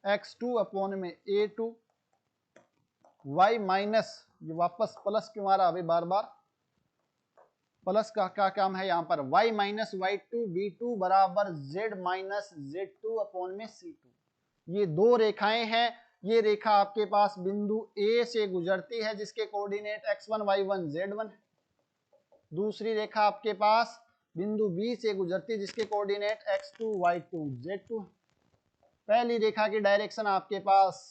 x2 अपॉन में A2, y माइनस, ये वापस प्लस क्यों आ रहा अभी बार बार, प्लस का क्या काम है यहाँ पर, y माइनस y2 b2 बराबर z माइनस z2 अपॉन में c2। ये दो रेखाएं हैं। ये रेखा आपके पास बिंदु A से गुजरती है जिसके कोऑर्डिनेट x1 y1 z1 है। दूसरी रेखा आपके पास बिंदु B से गुजरती है जिसके कोऑर्डिनेट x2 y2 z2 है। पहली रेखा की डायरेक्शन आपके पास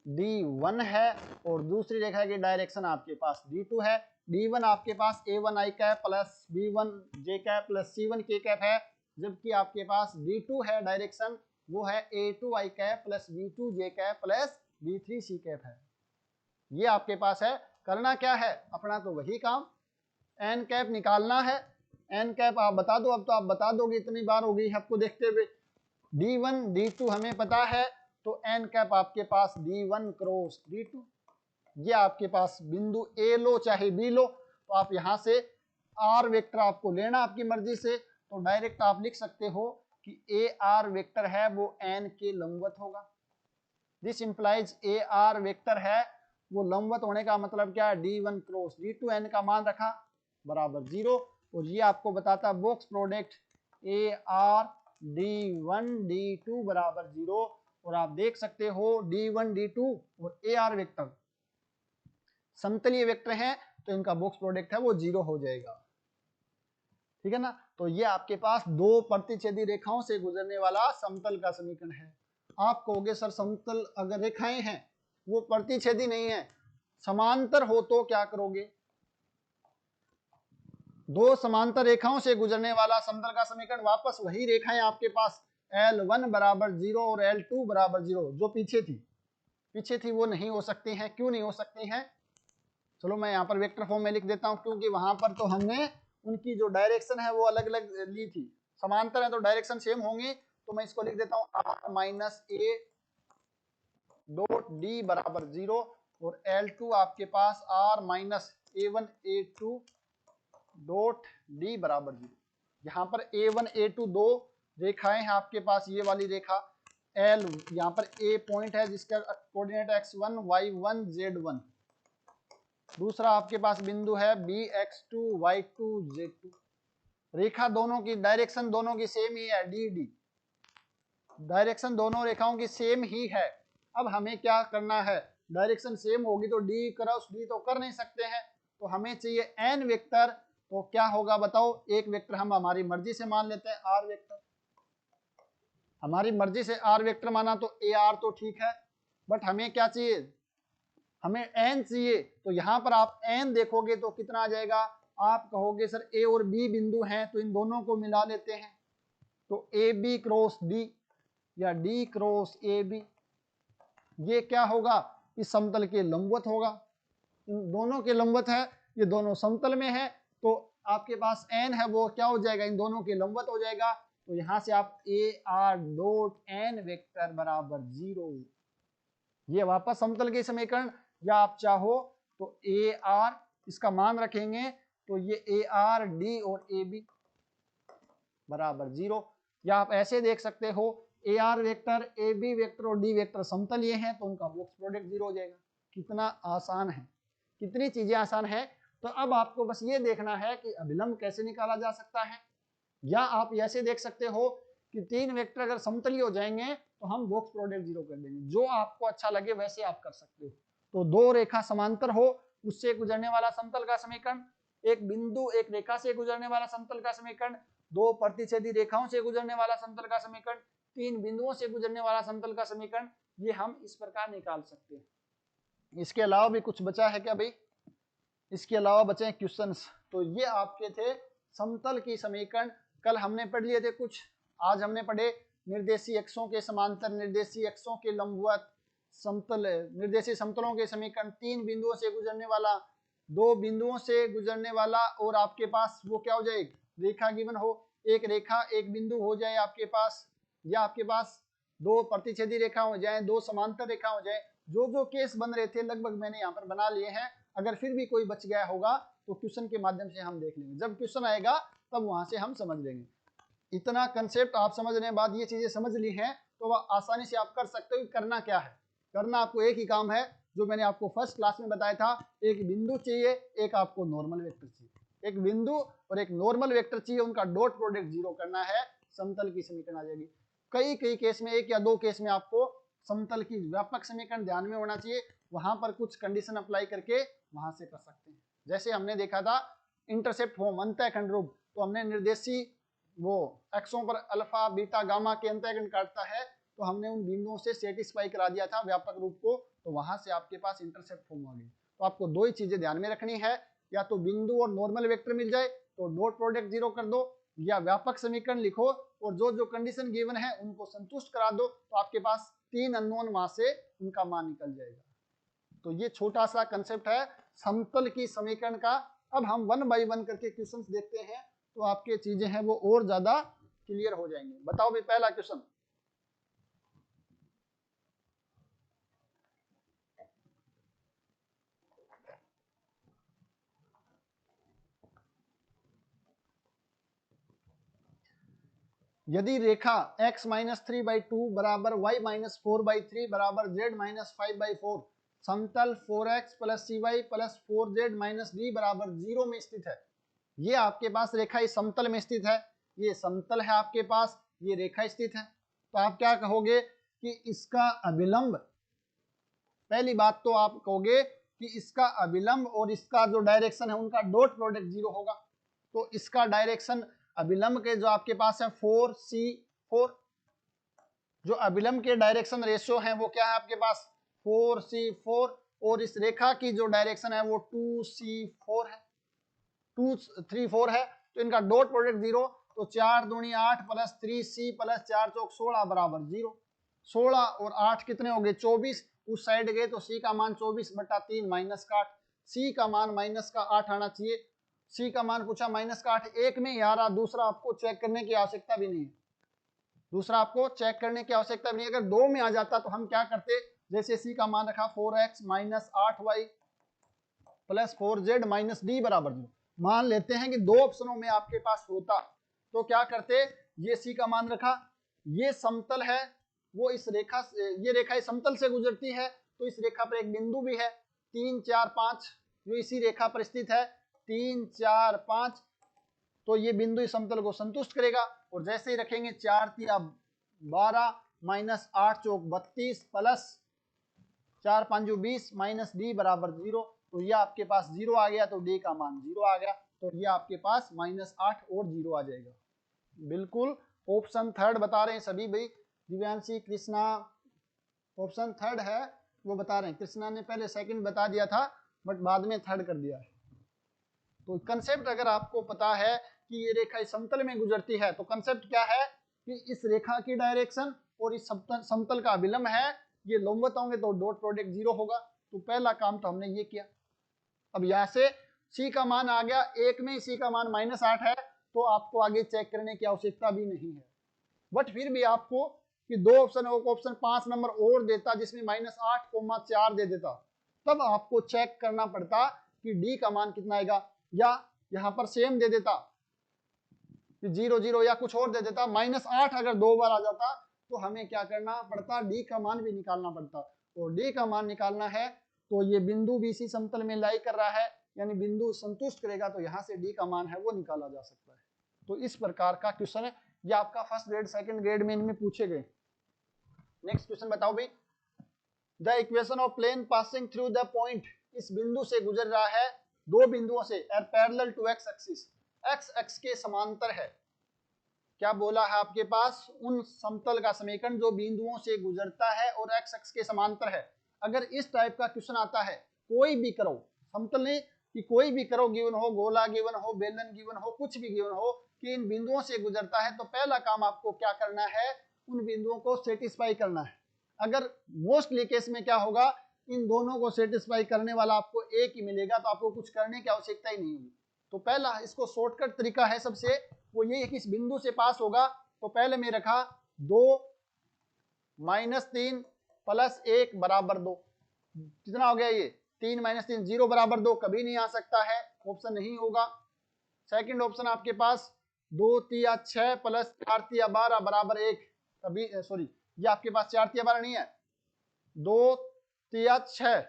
D1 है और दूसरी रेखा की डायरेक्शन आपके पास D2 है। D1 आपके पास A1 i cap plus B1 j cap plus C1 k cap है, जबकि आपके पास D2 है डायरेक्शन, वो है A2 i cap plus B2 j cap plus B3 c cap है। ये आपके पास है। करना क्या है, अपना तो वही काम, n कैप निकालना है। n कैप आप बता दो, अब तो आप बता दोगे, इतनी बार हो गई आपको देखते हुए। D1 D2 हमें पता है, तो n कैप आपके पास D1 क्रॉस D2। ये आपके पास बिंदु A लो चाहे B लो, तो आप यहां से R वेक्टर आपको लेना आपकी मर्जी से, तो डायरेक्ट आप लिख सकते हो कि AR वेक्टर है वो n के लंबवत होगा। दिस इंप्लाइज AR वेक्टर है वो लंबवत होने का मतलब क्या है, D1 क्रॉस D2, n का मान रखा बराबर 0, और ये आपको बताता है box product AR D1 D2 बराबर 0। और आप देख सकते हो D1 D2 और AR वेक्टर समतलीय वेक्टर हैं, तो इनका बॉक्स प्रोडक्ट है वो 0 हो जाएगा। ठीक है ना। तो ये आपके पास दो प्रतिच्छेदी रेखाओं से गुजरने वाला समतल का समीकरण है। आप कहोगे सर समतल अगर रेखाएं हैं वो प्रतिच्छेदी नहीं है, समांतर हो तो क्या करोगे, दो समांतर रेखाओं से गुजरने वाला समतल का समीकरण वापस वही रेखाएं आपके पास L1 बराबर 0 और L2 बराबर 0 जो पीछे थी वो नहीं हो सकती हैं। क्यों नहीं हो सकती हैं, चलो मैं यहाँ पर वेक्टर फॉर्म में लिख देता हूँ, क्योंकि वहां पर तो हमने उनकी जो डायरेक्शन है वो अलग अलग ली थी। समांतर है तो डायरेक्शन सेम होंगी, तो मैं इसको लिख देता हूँ r minus a dot d बराबर 0 और L2 आपके पास r minus a1 a2 dot d बराबर 0। यहाँ पर a1 a2 दो रेखाएं हैं आपके पास, ये वाली रेखा L, यहाँ पर a पॉइंट है जिसका कोऑर्डिनेट x1 y1 z1, दूसरा आपके पास बिंदु है B x2 y2 z2। रेखा दोनों की डायरेक्शन दोनों की सेम ही है, डी डी, डायरेक्शन दोनों रेखाओं की सेम ही है। अब हमें क्या करना है, डायरेक्शन सेम होगी तो डी क्रॉस डी तो कर नहीं सकते हैं, तो हमें चाहिए n वेक्टर। तो क्या होगा बताओ, एक वेक्टर हम हमारी मर्जी से मान लेते हैं r वेक्टर, हमारी मर्जी से r वेक्टर माना तो AR तो ठीक है, बट हमें क्या चाहिए, हमें n चाहिए। तो यहां पर आप n देखोगे तो कितना आ जाएगा, आप कहोगे सर a और b बिंदु हैं तो इन दोनों को मिला लेते हैं, तो AB क्रॉस D या D क्रॉस AB, ये क्या होगा, इस समतल के लंबवत होगा, इन दोनों के लंबवत है, ये दोनों समतल में है, तो आपके पास n है वो क्या हो जाएगा, इन दोनों के लंबवत हो जाएगा। तो यहां से आप AR डॉट n वेक्टर बराबर 0, ये वापस समतल के समीकरण, या आप चाहो तो AR इसका मान रखेंगे तो ये AR D और AB बराबर 0, या आप ऐसे देख सकते हो AR वेक्टर AB वेक्टर और D वेक्टर समतलीय हैं तो उनका बॉक्स प्रोडक्ट 0 हो जाएगा। कितना आसान है, कितनी चीजें आसान है। तो अब आपको बस ये देखना है कि अभिलंब कैसे निकाला जा सकता है, या आप ऐसे देख सकते हो कि तीन वेक्टर अगर समतलीय हो जाएंगे तो हम बॉक्स प्रोडक्ट 0 कर देंगे, जो आपको अच्छा लगे वैसे आप कर सकते हो। तो दो रेखा समांतर हो, उससे गुजरने वाला समतल का समीकरण, एक बिंदु एक रेखा से गुजरने वाला समतल का समीकरण, दो प्रतिच्छेदी रेखाओं से गुजरने वाला समतल का समीकरण, तीन बिंदुओं से गुजरने वाला समतल का समीकरण, ये हम इस प्रकार निकाल सकते हैं। इसके अलावा भी कुछ बचा है क्या भाई, इसके अलावा बचे क्वेश्चंस। तो ये आपके थे समतल की समीकरण, कल हमने पढ़ लिए थे कुछ, आज हमने पढ़े निर्देशीय अक्षों के समांतर, निर्देशीय अक्षों के लंबवत, समतल निर्देशीय समतलों के समीकरण, तीन बिंदुओं से गुजरने वाला, दो बिंदुओं से गुजरने वाला, और आपके पास वो क्या हो जाए, रेखा गिवन हो, एक रेखा एक बिंदु हो जाए आपके पास, या आपके पास दो प्रतिच्छेदी रेखा हो जाए, दो समांतर रेखा हो जाए, जो जो केस बन रहे थे लगभग मैंने यहाँ पर बना लिए हैं। अगर फिर भी कोई बच गया होगा तो क्वेश्चन के माध्यम से हम देख लेंगे, जब क्वेश्चन आएगा तब वहां से हम समझ लेंगे। इतना कंसेप्ट आप समझने के बाद, ये चीजें समझ ली हैं तो वह आसानी से आप कर सकते हो। करना क्या है, करना आपको एक ही काम है जो मैंने आपको फर्स्ट क्लास में बताया था। एक बिंदु चाहिए, एक आपको नॉर्मल वेक्टर चाहिए। एक बिंदु और एक नॉर्मल वेक्टर चाहिए, उनका डॉट प्रोडक्ट जीरो करना है, समतल की समीकरण आ जाएगी। कई कई केस में, एक या दो केस में आपको समतल की व्यापक समीकरण ध्यान में होना चाहिए, वहां पर कुछ कंडीशन अप्लाई करके वहां से कर सकते हैं। जैसे हमने देखा था इंटरसेप्ट फॉर्म अंतःखंड रूप, तो हमने निर्देशी वो एक्सों पर अल्फा बीटा गामा के अंतःखंड काटता है, तो हमने उन बिंदुओं से सेटिस्फाई करा दिया था व्यापक रूप को, तो वहां से आपके पास इंटरसेप्ट फॉर्म आ गई। तो आपको दो ही चीजें ध्यान में रखनी है, या तो बिंदु और नॉर्मल वेक्टर मिल जाए तो डॉट प्रोडक्ट जीरो कर दो, या व्यापक समीकरण लिखो और जो जो कंडीशन गिवन है उनको संतुष्ट करा दो, तो आपके पास तीन अननोन वहां से उनका मान निकल जाएगा। तो ये छोटा सा कंसेप्ट है समतल की समीकरण का। अब हम वन बाय वन करके क्वेश्चंस देखते हैं, तो आपके चीजें हैं वो और ज्यादा क्लियर हो जाएंगे। बताओ भाई पहला क्वेश्चन, यदि रेखा x माइनस 3/2 बराबर y माइनस 4/3 बराबर z माइनस 5/4 समतल 4x plus cy plus 4z minus d बराबर 0 में स्थित है। ये आपके पास रेखा इस समतल में स्थित है, ये समतल है आपके पास, ये रेखा स्थित है। तो आप क्या कहोगे कि इसका अभिलंब, पहली बात तो आप कहोगे कि इसका अभिलंब और इसका जो डायरेक्शन है उनका डॉट प्रोडक्ट जीरो होगा। तो इसका डायरेक्शन अभिलंब के जो आपके पास है 4c4, जो अभिलंब के डायरेक्शन रेशियो है वो क्या है आपके पास 4c4, और इस रेखा की जो डायरेक्शन है वो 2c4 है, 234 है। तो इनका डॉट प्रोडक्ट जीरो, तो 4 दूनी 8 प्लस 3c प्लस 4 चौक 16 बराबर 0। 16 और 8 कितने हो गए 24, उस साइड गए तो c का मान 24/3 माइनस का 8, c का मान माइनस का 8 आना चाहिए। c का मान पूछा माइनस का 8, एक में ही आ रहा, दूसरा आपको चेक करने की आवश्यकता भी नहीं है, दूसरा आपको चेक करने की आवश्यकता भी नहीं। अगर दो में आ जाता तो हम क्या करते, जैसे c का मान रखा 4x minus 8y plus 4z minus D बराबर 0। मान लेते हैं कि दो ऑप्शनों में आपके पास होता, तो क्या करते, ये c का मान रखा, ये समतल है, वो इस रेखा से, ये रेखा इस समतल से गुजरती है, तो इस रेखा पर एक बिंदु भी है 3 4 5, जो इसी रेखा पर स्थित है 3 4 5, तो ये बिंदु इस समतल को संतुष्ट करेगा। और जैसे ही रखेंगे 4 3 12 माइनस 8 चौक 32 प्लस 4 5 20 माइनस डी बराबर 0, तो ये आपके पास 0 आ गया, तो डी का मान 0 आ गया, तो ये आपके पास -8 और 0 आ जाएगा। बिल्कुल ऑप्शन थर्ड बता रहे हैं सभी भाई, दिव्यांशी कृष्णा ऑप्शन थर्ड है वो बता रहे हैं। कृष्णा ने पहले सेकंड बता दिया था बट बाद में थर्ड कर दिया है। तो कंसेप्ट अगर आपको पता है कि ये रेखा इस समतल में गुजरती है, तो कंसेप्ट क्या है कि इस रेखा की डायरेक्शन और इस समतल का अभिलंब है, ये लंबवत होंगे तो डॉट प्रोडक्ट 0 होगा। तो पहला काम तो हमने ये किया। अब यहाँ से c का मान आ गया, एक में c का मान -8 है, तो आपको आगे चेक करने की आवश्यकता भी नहीं है। बट फिर भी आपको कि दो ऑप्शन है, ऑप्शन 5 नंबर और देता जिसमें -8,4 दे देता, तब आपको चेक करना पड़ता कि d का मान कितना आएगा, या यहाँ पर सेम दे देता कि 0 0 या कुछ और दे देता। -8 अगर दो बार आ जाता तो हमें क्या करना पड़ता, d का मान भी निकालना पड़ता। और d का मान निकालना है तो ये बिंदु भी इसी समतल में लाई कर रहा है, यानी बिंदु संतुष्ट करेगा, तो यहाँ से d का मान है वो निकाला जा सकता है। तो इस प्रकार का क्वेश्चन है, ये आपका फर्स्ट ग्रेड सेकंड ग्रेड में इनमें पूछे गए। नेक्स्ट क्वेश्चन बताओ भाई, the equation of plane passing through the point, इस बिंदु से गुजर रहा है, दो बिंदुओं से, are parallel to X axis, X X के समांतर है। क्या बोला है आपके पास, उन समतल का समीकरण जो बिंदुओं से गुजरता है और एक्स एक्स के समांतर है। अगर इस टाइप का क्वेश्चन आता है, कोई भी करो, समतल नहीं कि कोई भी करो गिवन हो, गोला गिवन हो, बेलन गिवन हो, कुछ भी गिवन हो कि इन बिंदुओं से गुजरता है, तो पहला काम आपको क्या करना है, उन बिंदुओं को सेटिस्फाई करना है। अगर मोस्टली केस में क्या होगा, इन दोनों को सेटिस्फाई करने वाला आपको एक ही मिलेगा, तो आपको कुछ करने की आवश्यकता ही नहीं होगी। तो पहला इसको शॉर्टकट तरीका है सबसे, वो ये है कि इस बिंदु से पास होगा, तो पहले में रखा दो -3 प्लस 1 बराबर 2। कितना हो गया ये? 3 - 3 0 बराबर 2 कभी नहीं आ सकता है, ऑप्शन नहीं होगा। सेकंड ऑप्शन आपके पास 2 तिया 6 प्लस 4 तिया 12 बराबर 1 कभी सॉरी ये आपके पास 4 तिया 12 नहीं है, 2 तिया 6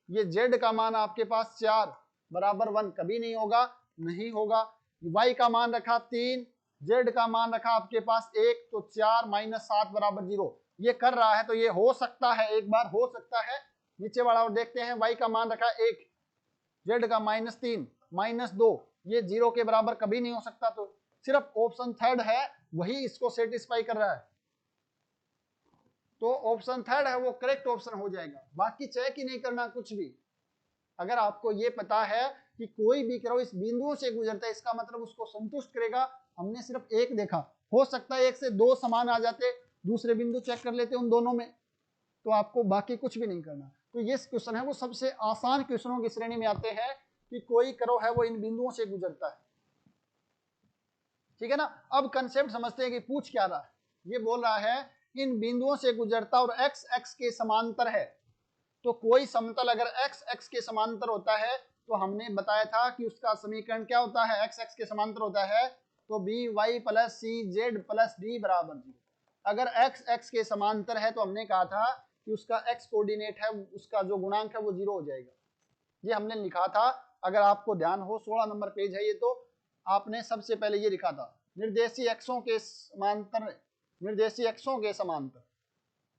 ये z का मान आपके पास 4 बराबर 1 कभी नहीं होगा, नहीं होगा। y का मान रखा 3, z का मान रखा आपके पास 1, तो 4 - 7 बराबर 0। ये कर रहा है तो ये हो सकता है, एक बार हो सकता है। नीचे वाला और देखते हैं, y का मान रखा 1, z का -3 -2 ये 0 के बराबर कभी नहीं हो सकता, तो सिर्फ ऑप्शन थर्ड है वही इसको सेटिस्फाई कर रहा है, तो ऑप्शन थर्ड है वो करेक्ट ऑप्शन हो जाएगा। बाकी चेक ही नहीं करना कुछ भी। अगर आपको ये पता है कि कोई भी करो इस बिंदुओं से गुजरता है, इसका मतलब उसको संतुष्ट करेगा। हमने सिर्फ एक देखा, हो सकता है एक से दो समान आ जाते, दूसरे बिंदु चेक कर लेते उन दोनों में, तो आपको बाकी कुछ भी नहीं करना। तो ये क्वेश्चन है वो सबसे आसान क्वेश्चनों की श्रेणी में आते हैं कि कोई करो है वो इन बिंदुओं से गुजरता है। ठीक है ना। अब कंसेप्ट समझते हैं कि पूछ क्या रहा है। ये बोल रहा है इन बिंदुओं से गुजरता और x x के समांतर है। तो कोई समतल अगर x x के समांतर होता है तो हमने बताया था कि उसका समीकरण क्या होता है, x x के समांतर होता है तो by plus C Z plus D बराबर 0। अगर x x के समांतर है तो हमने कहा था कि उसका x कोऑर्डिनेट है, उसका जो गुणांक है वो 0 हो जाएगा। ये हमने लिखा था, अगर आपको ध्यान हो 16 नंबर पेज है ये, तो आपने सबसे पहले ये लिखा था निर्देशी एक्सों के समांतर, निर्देशी एक्सों के समांतर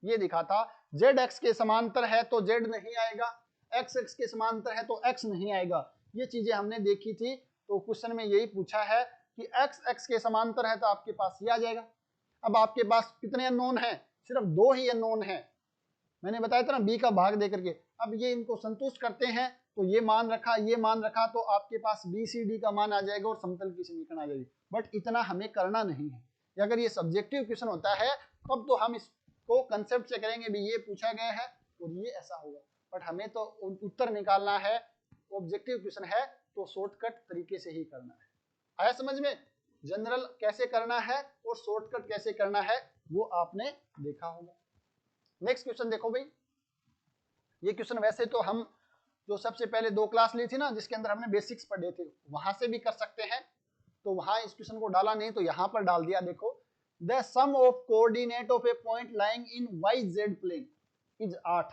ये लिखा था। जेड एक्स के समांतर है तो जेड नहीं आएगा, एक्स एक्स के समांतर है तो एक्स नहीं आएगा। ये चीजें हमने देखी थी। तो क्वेश्चन में यही पूछा है कि एक्स एक्स के समांतर है तो आपके पास ये आ जाएगा। अब आपके पास कितने अननोन हैं? सिर्फ 2 ही अननोन हैं। मैंने बताया था ना बी का भाग देकर के। अब ये इनको संतुष्ट करते हैं तो ये मान रखा, ये मान रखा, तो आपके पास बी सी डी का मान आ जाएगा और समतल की समीकरण आ जाएगी। बट इतना हमें करना नहीं है। अगर ये सब्जेक्टिव क्वेश्चन होता है तब तो हम इसको कंसेप्ट से करेंगे भी ये पूछा गया है और ये ऐसा होगा। बट हमें तो उत्तर निकालना है, ऑब्जेक्टिव क्वेश्चन है तो शॉर्टकट तरीके से ही करना है। आया समझ में? जनरल कैसे करना है और शॉर्टकट कैसे करना है वो आपने देखा होगा। नेक्स्ट क्वेश्चन देखो भाई। ये क्वेश्चन वैसे तो हम जो सबसे पहले 2 क्लास ली थी ना जिसके अंदर हमने बेसिक्स पढ़े थे वहां से भी कर सकते हैं, तो वहां इस क्वेश्चन को डाला नहीं तो यहां पर डाल दिया। देखो, the sum of coordinate of a point lying in Y Z plane is 8।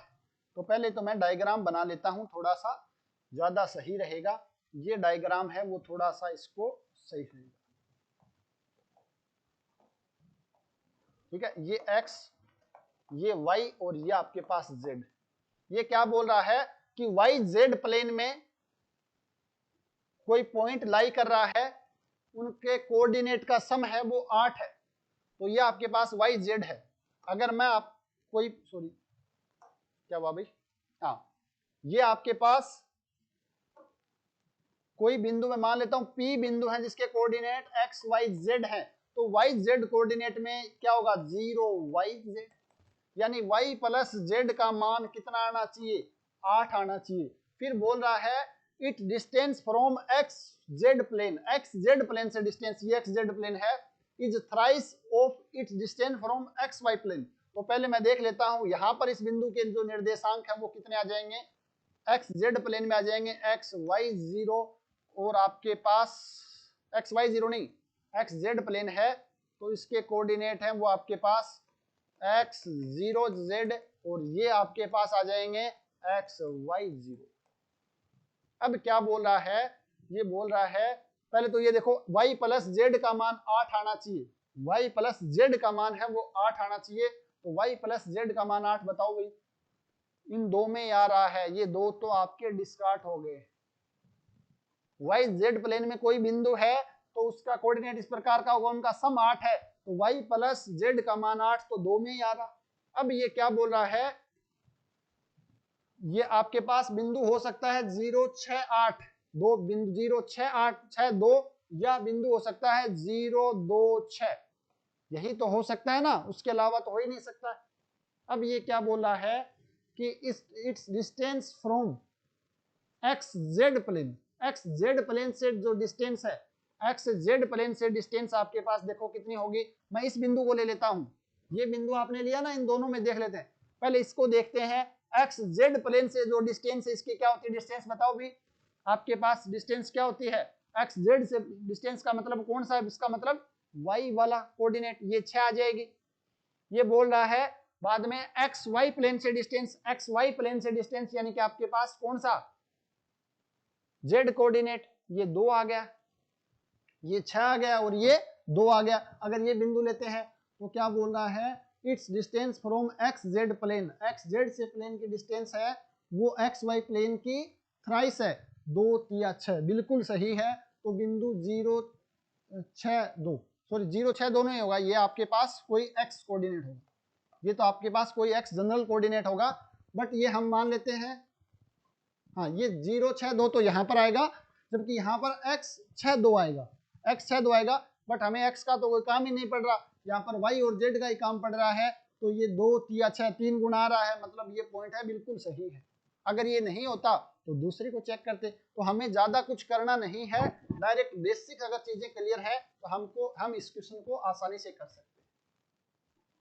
तो पहले तो मैं डायग्राम बना लेता हूं, थोड़ा सा ज्यादा सही रहेगा। ये डायग्राम है वो थोड़ा सा इसको सही रहेगा। ठीक है, ये x, ये y और ये आपके पास z। ये क्या बोल रहा है कि वाई जेड प्लेन में कोई पॉइंट लाई कर रहा है, उनके कोऑर्डिनेट का सम है वो 8 है। तो ये आपके पास वाई जेड है। अगर मैं आप कोई सॉरी क्या हुआ भाई, हाँ, ये आपके पास कोई बिंदु में मान लेता हूं P बिंदु है जिसके कोऑर्डिनेट x y z है। तो y z कोऑर्डिनेट में क्या होगा 0 y z, यानी y प्लस z का मान कितना आना चाहिए 8 आना चाहिए। फिर बोल रहा है it distance from X Z plane, X Z plane से डिस्टेंस, ये एक्स जेड प्लेन है, is thrice of its distance from X Y plane. तो पहले मैं देख लेता हूं यहां पर इस बिंदु के जो निर्देशांक है वो कितने आ जाएंगे, एक्स जेड प्लेन में आ जाएंगे एक्स वाई 0 और आपके पास एक्स वाई 0 नहीं, एक्स जेड प्लेन है तो इसके कोऑर्डिनेट हैं वो आपके पास एक्स 0 जेड और ये आपके पास आ जाएंगे एक्स वाई 0। अब क्या बोल रहा है, ये बोल रहा है पहले तो ये देखो y प्लस जेड का मान 8 आना चाहिए, y प्लस जेड का मान है वो 8 आना चाहिए। तो y प्लस जेड का मान 8 बताओ भाई, इन दो में आ रहा है, ये दो तो आपके डिस्कार्ड हो गए। y जेड प्लेन में कोई बिंदु है तो उसका कोऑर्डिनेट इस प्रकार का होगा, उनका सम 8 है तो y प्लस जेड का मान 8 तो दो में ही आ रहा। अब ये क्या बोल रहा है, ये आपके पास बिंदु हो सकता है 0 6 8, दो बिंदु 0 6 8 6 2, या बिंदु हो सकता है 0 2 6, यही तो हो सकता है ना, उसके अलावा तो हो ही नहीं सकता। अब ये क्या बोल रहा है कि its distance from X Z plane, X Z plane से जो डिस्टेंस है, एक्स जेड प्लेन से डिस्टेंस आपके पास देखो कितनी होगी। मैं इस बिंदु को ले लेता हूं, ये बिंदु आपने लिया ना, इन दोनों में देख लेते हैं। पहले इसको देखते हैं, एक्स जेड प्लेन से जो डिस्टेंस है इसकी क्या होती है डिस्टेंस, बताओ भी। आपके पास डिस्टेंस क्या होती है, एक्स जेड से डिस्टेंस का मतलब कौन सा है, इसका मतलब वाई वाला कोऑर्डिनेट, ये 6 आ जाएगी। ये बोल रहा है बाद में एक्स वाई प्लेन से डिस्टेंस, एक्स वाई प्लेन से डिस्टेंस यानी कि आपके पास कौन सा जेड कोऑर्डिनेट, ये 2 आ गया, ये 6 आ गया और ये 2 आ गया। अगर ये बिंदु लेते हैं तो क्या बोल रहा है, it's distance from X Z plane, X Z से प्लेन की डिस्टेंस है वो एक्स वाई प्लेन की थ्राइस है, 2 3 6, बिल्कुल सही है। तो बिंदु 0 6 2, सॉरी 0 6 दोनों ही होगा, ये आपके पास कोई एक्स कोऑर्डिनेट होगा, ये तो आपके पास कोई एक्स जनरल कोऑर्डिनेट होगा, बट ये हम मान लेते हैं, हाँ ये 0 6 2 तो यहाँ पर आएगा, जबकि यहाँ पर x 6 2 आएगा, x 6 2 आएगा, बट हमें x का तो कोई काम ही नहीं पड़ रहा, यहाँ पर y और z का ही काम पड़ रहा है, तो ये 2 3 6 3 गुना आ रहा है, मतलब ये पॉइंट है बिल्कुल सही है। अगर ये नहीं होता तो दूसरे को चेक करते, तो हमें ज्यादा कुछ करना नहीं है, डायरेक्ट बेसिक अगर चीजें क्लियर है तो हम इस क्वेश्चन को आसानी से कर सकते हैं,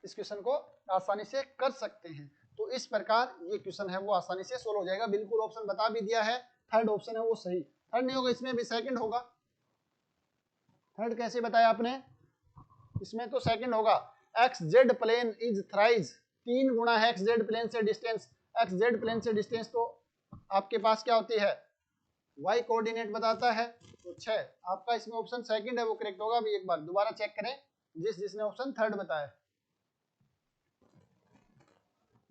इस क्वेश्चन को आसानी से कर सकते हैं। तो इस प्रकार ये क्वेश्चन है वो आसानी से सोल्व हो जाएगा, बिल्कुल ऑप्शन बता भी दिया है, थर्ड ऑप्शन है वो सही, थर्ड नहीं होगा इसमें भी सेकंड होगा, थर्ड कैसे बताया आपने, इसमें तो सेकंड होगा, X Z plane is thrice, 3 गुना है एक्स जेड प्लेन से डिस्टेंस, एक्स जेड प्लेन से डिस्टेंस तो आपके पास क्या होती है वाई कोऑर्डिनेट बताता है, तो 6 आपका इसमें ऑप्शन सेकंड है वो करेक्ट होगा। अभी एक बार दोबारा चेक करें जिसने ऑप्शन थर्ड बताया,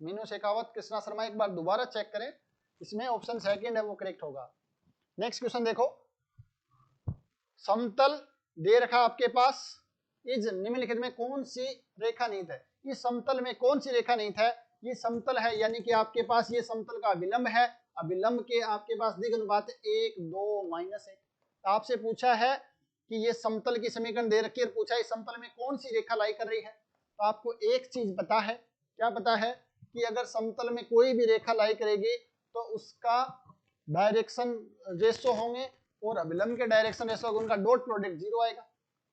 मीनू शेखावत, कृष्णा शर्मा, एक बार दोबारा चेक करें, इसमें ऑप्शन सेकंड है वो करेक्ट होगा। नेक्स्ट क्वेश्चन देखो, समतल दे रखा आपके पास, इस निम्नलिखित में कौन सी रेखा निहित है, इस समतल में कौन सी रेखा निहित है, ये समतल है यानी कि आपके पास ये समतल का अभिलंब है, अभिलंब के आपके पास दिग अनुपात 1 2 -1। आपसे पूछा है कि ये समतल की समीकरण दे रखी है, पूछा है इस समतल में कौन सी रेखा लाई कर रही है, तो आपको एक चीज पता है, क्या पता है कि अगर समतल में कोई भी रेखा लाई करेगी तो उसका डायरेक्शन रेशो होंगे और अभिलंब के डायरेक्शन रेशो होंगे, उनका डॉट प्रोडक्ट 0 आएगा,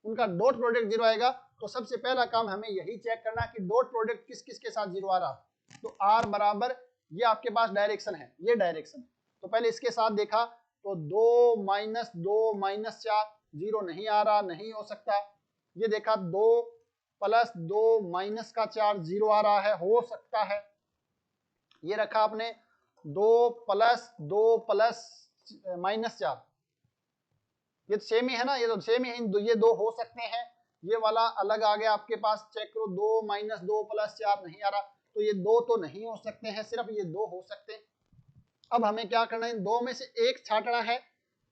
उनका डॉट प्रोडक्ट 0 आएगा। तो सबसे पहला काम हमें यही चेक करना कि डॉट प्रोडक्ट किस किस के साथ 0 आ रहा, तो r बराबर ये आपके पास डायरेक्शन है, ये डायरेक्शन, तो पहले इसके साथ देखा तो 2 -2 -4 0 नहीं आ रहा, नहीं हो सकता। ये देखा 2 + 2 -4 0 आ रहा है, हो सकता है। ये रखा आपने 2 + 2 + -4, ये तो सेम ही है ना, ये तो सेम ही है, ये 2 हो सकते हैं, ये वाला अलग आ गया आपके पास, चेक करो 2 - 2 + 4 नहीं आ रहा, तो ये 2 तो नहीं हो सकते हैं, सिर्फ ये 2 हो सकते हैं। अब हमें क्या करना है, 2 में से एक छांटना है,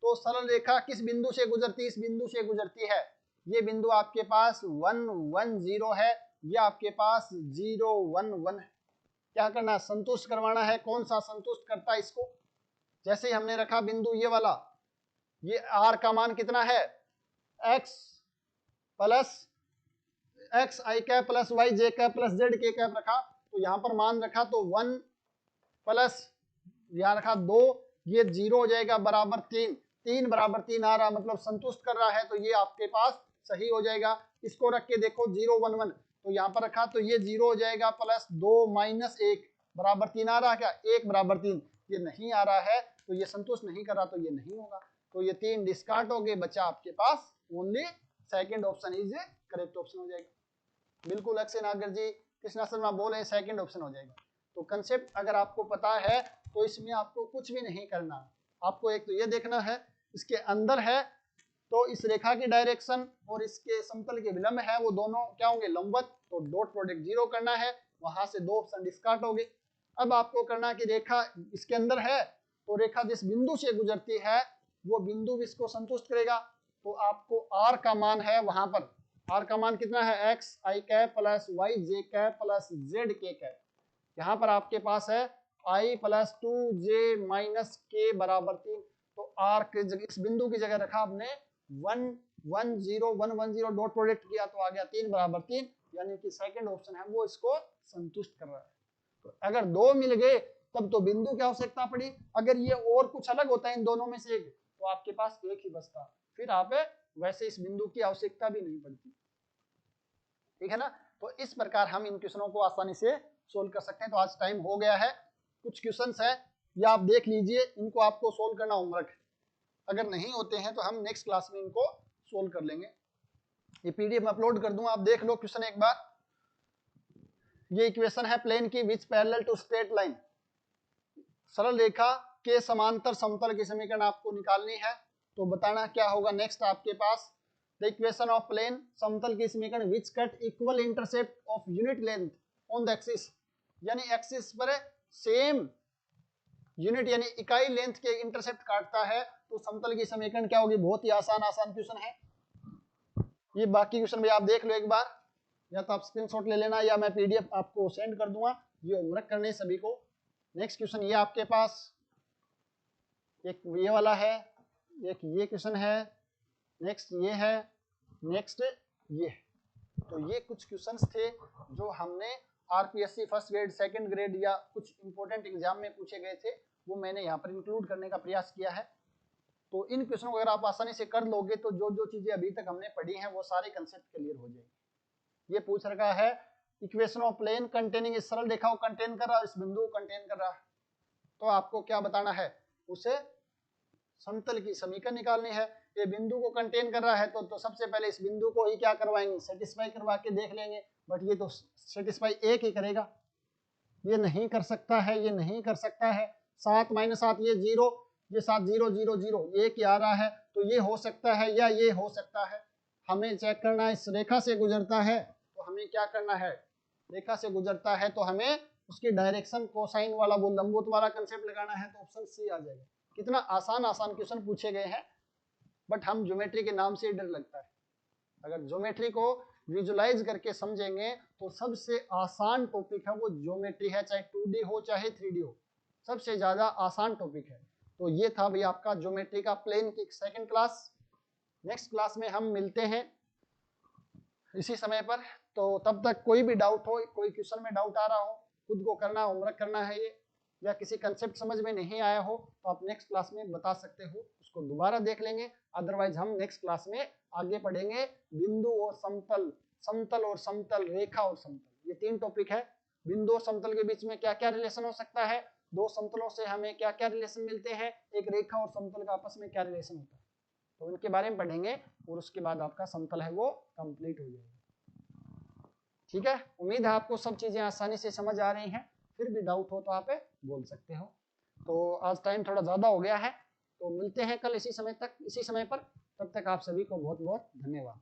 तो सरल रेखा किस बिंदु से गुजरती है, इस बिंदु से गुजरती है, ये बिंदु आपके पास 1 1 0 है, ये आपके पास 0 1 1 है। क्या करना है, संतुष्ट करवाना है, कौन सा संतुष्ट करता है इसको, जैसे ही हमने रखा बिंदु ये वाला, ये r का मान कितना है, x i cap plus y j cap plus z k cap रखा, तो यहाँ पर मान रखा तो 1 प्लस यहाँ रखा 2, ये 0 हो जाएगा बराबर 3, 3 बराबर 3 आ रहा, मतलब संतुष्ट कर रहा है, तो ये आपके पास सही हो जाएगा। इसको रख के देखो 0 1 1, तो यहाँ पर रखा तो ये 0 हो जाएगा, प्लस 2 -1 बराबर 3 आ रहा, क्या 1 बराबर 3, ये नहीं आ रहा है, तो ये संतुष्ट नहीं कर रहा, तो ये नहीं होगा, तो ये 3 डिस्कार्ड हो गए, बचा आपके पास only second option is correct option हो जाएगा। बिल्कुल अक्षय नागर जी, कृष्णा शर्मा बोले सेकंड ऑप्शन हो जाएगा। तो कंसेप्ट अगर आपको पता है तो इसमें आपको कुछ भी नहीं करना, आपको एक तो ये देखना है इसके अंदर है तो इस रेखा की डायरेक्शन और इसके समतल के विलंब है वो दोनों क्या होंगे, लंबवत, तो डॉट प्रोडक्ट 0 करना है, वहां से 2 ऑप्शन डिस्कार्ड हो गए। अब आपको करना कि रेखा इसके अंदर है, तो रेखा जिस बिंदु से गुजरती है वो बिंदु भी इसको संतुष्ट करेगा, तो आपको r का मान है वहां पर, r का मान कितना है, x i cap plus y j cap plus z k cap, यहाँ पर आपके पास है i + 2j - k बराबर 3, तो r के जगह इस बिंदु की जगह रखा आपने 1 1 0 1 1 0, डॉट प्रोडक्ट किया तो आ गया 3 बराबर 3, यानी कि सेकंड ऑप्शन है वो इसको संतुष्ट कर रहा है। तो अगर 2 मिल गए तब तो बिंदु की आवश्यकता पड़ी, अगर ये और कुछ अलग होता है इन दोनों में से एक, तो आपके पास एक ही बचता, फिर आप वैसे इस बिंदु की आवश्यकता भी नहीं पड़ती, ठीक है ना। तो इस प्रकार हम इन क्वेश्चनों को आसानी से सोल्व कर सकते हैं। तो आज टाइम हो गया है, कुछ क्वेश्चंस है या आप देख लीजिए, इनको आपको सोल्व करना होमवर्क है। अगर नहीं होते हैं तो हम नेक्स्ट क्लास में इनको सोल्व कर लेंगे। ये पीडीएफ में अपलोड कर दूंगा, आप देख लो क्वेश्चन एक बार। ये इक्वेशन है प्लेन की विच पैरेलल टू स्ट्रेट लाइन, सरल रेखा के समांतर समतल की समीकरण आपको निकालनी है। तो बताना क्या होगा नेक्स्ट आपके पास, द इक्वेशन ऑफ प्लेन, समतल की समीकरण which cut equal intercept of unit length on the axis, यानी एक्सिस पर सेम यूनिट यानी इकाई लेंथ के इंटरसेप्ट काटता है, तो समतल की समीकरण क्या होगी। बहुत ही आसान क्वेश्चन है ये। बाकी क्वेश्चन भी आप देख लो एक बार, या तो आप स्क्रीनशॉट ले लेना या मैं पीडीएफ आपको सेंड कर दूंगा। ये होमवर्क करने सभी को। नेक्स्ट क्वेश्चन ये आपके पास, एक ये वाला है, एक ये क्वेश्चन है, नेक्स्ट ये है, नेक्स्ट ये। तो ये कुछ क्वेश्चंस थे जो हमने RPSC first grade, second grade या कुछ इंपॉर्टेंट एग्जाम में पूछे गए थे, वो मैंने यहाँ पर इंक्लूड करने का प्रयास किया है। तो इन क्वेश्चनों को अगर आप आसानी से कर लोगे तो जो जो चीजें अभी तक हमने पढ़ी हैं वो सारे कंसेप्ट क्लियर हो जाएंगे। ये पूछ रखा है इक्वेशन ऑफ प्लेन कंटेनिंग, इस सरल रेखा को कंटेन कर रहा है, इस बिंदु को कंटेन कर रहा है, तो आपको क्या बताना है, उसे समतल की समीकरण निकालनी है। ये बिंदु को कंटेन कर रहा है तो सबसे पहले इस बिंदु को ही क्या करवाएंगे, सेटिस्फाई करवा के देख लेंगे। बट ये तो सेटिस्फाई एक ही करेगा, ये नहीं कर सकता है, ये नहीं कर सकता है। 7 - 7 ये 0, ये 7 0 0 0, ये क्या आ रहा है, तो ये हो सकता है या ये हो सकता है। हमें चेक करना है, इस रेखा से गुजरता है तो हमें क्या करना है, रेखा से गुजरता है तो हमें उसकी डायरेक्शन कोसाइन वाला, वो लंबवत वाला कंसेप्ट लगाना है। तो ऑप्शन सी आ जाएगा। कितना आसान क्वेश्चन पूछे गए हैं, बट हम ज्योमेट्री के नाम से ही डर लगता है। अगर ज्योमेट्री को विजुलाइज करके समझेंगे तो सबसे आसान टॉपिक है वो ज्योमेट्री है, चाहे 2D हो चाहे 3D हो, सबसे ज्यादा आसान टॉपिक है। तो ये था भाई आपका ज्योमेट्री का प्लेन की सेकंड क्लास। नेक्स्ट क्लास में हम मिलते हैं इसी समय पर। तो तब तक कोई भी डाउट हो, कोई क्वेश्चन में डाउट आ रहा हो, खुद को करना, होमवर्क करना है ये, या किसी कंसेप्ट समझ में नहीं आया हो तो आप नेक्स्ट क्लास में बता सकते हो, उसको दोबारा देख लेंगे। अदरवाइज हम नेक्स्ट क्लास में आगे पढ़ेंगे बिंदु और समतल, समतल और समतल, रेखा और समतल, ये 3 टॉपिक है। बिंदु और समतल के बीच में क्या क्या रिलेशन हो सकता है, 2 समतलों से हमें क्या क्या रिलेशन मिलते हैं, एक रेखा और समतल का आपस में क्या रिलेशन होता है, तो इनके बारे में पढ़ेंगे और उसके बाद आपका समतल है वो कंप्लीट हो जाएगा। ठीक है, उम्मीद है आपको सब चीजें आसानी से समझ आ रही हैं। फिर भी डाउट हो तो आप बोल सकते हो। तो आज टाइम थोड़ा ज्यादा हो गया है, तो मिलते हैं कल इसी समय पर। तब तक आप सभी को बहुत बहुत धन्यवाद।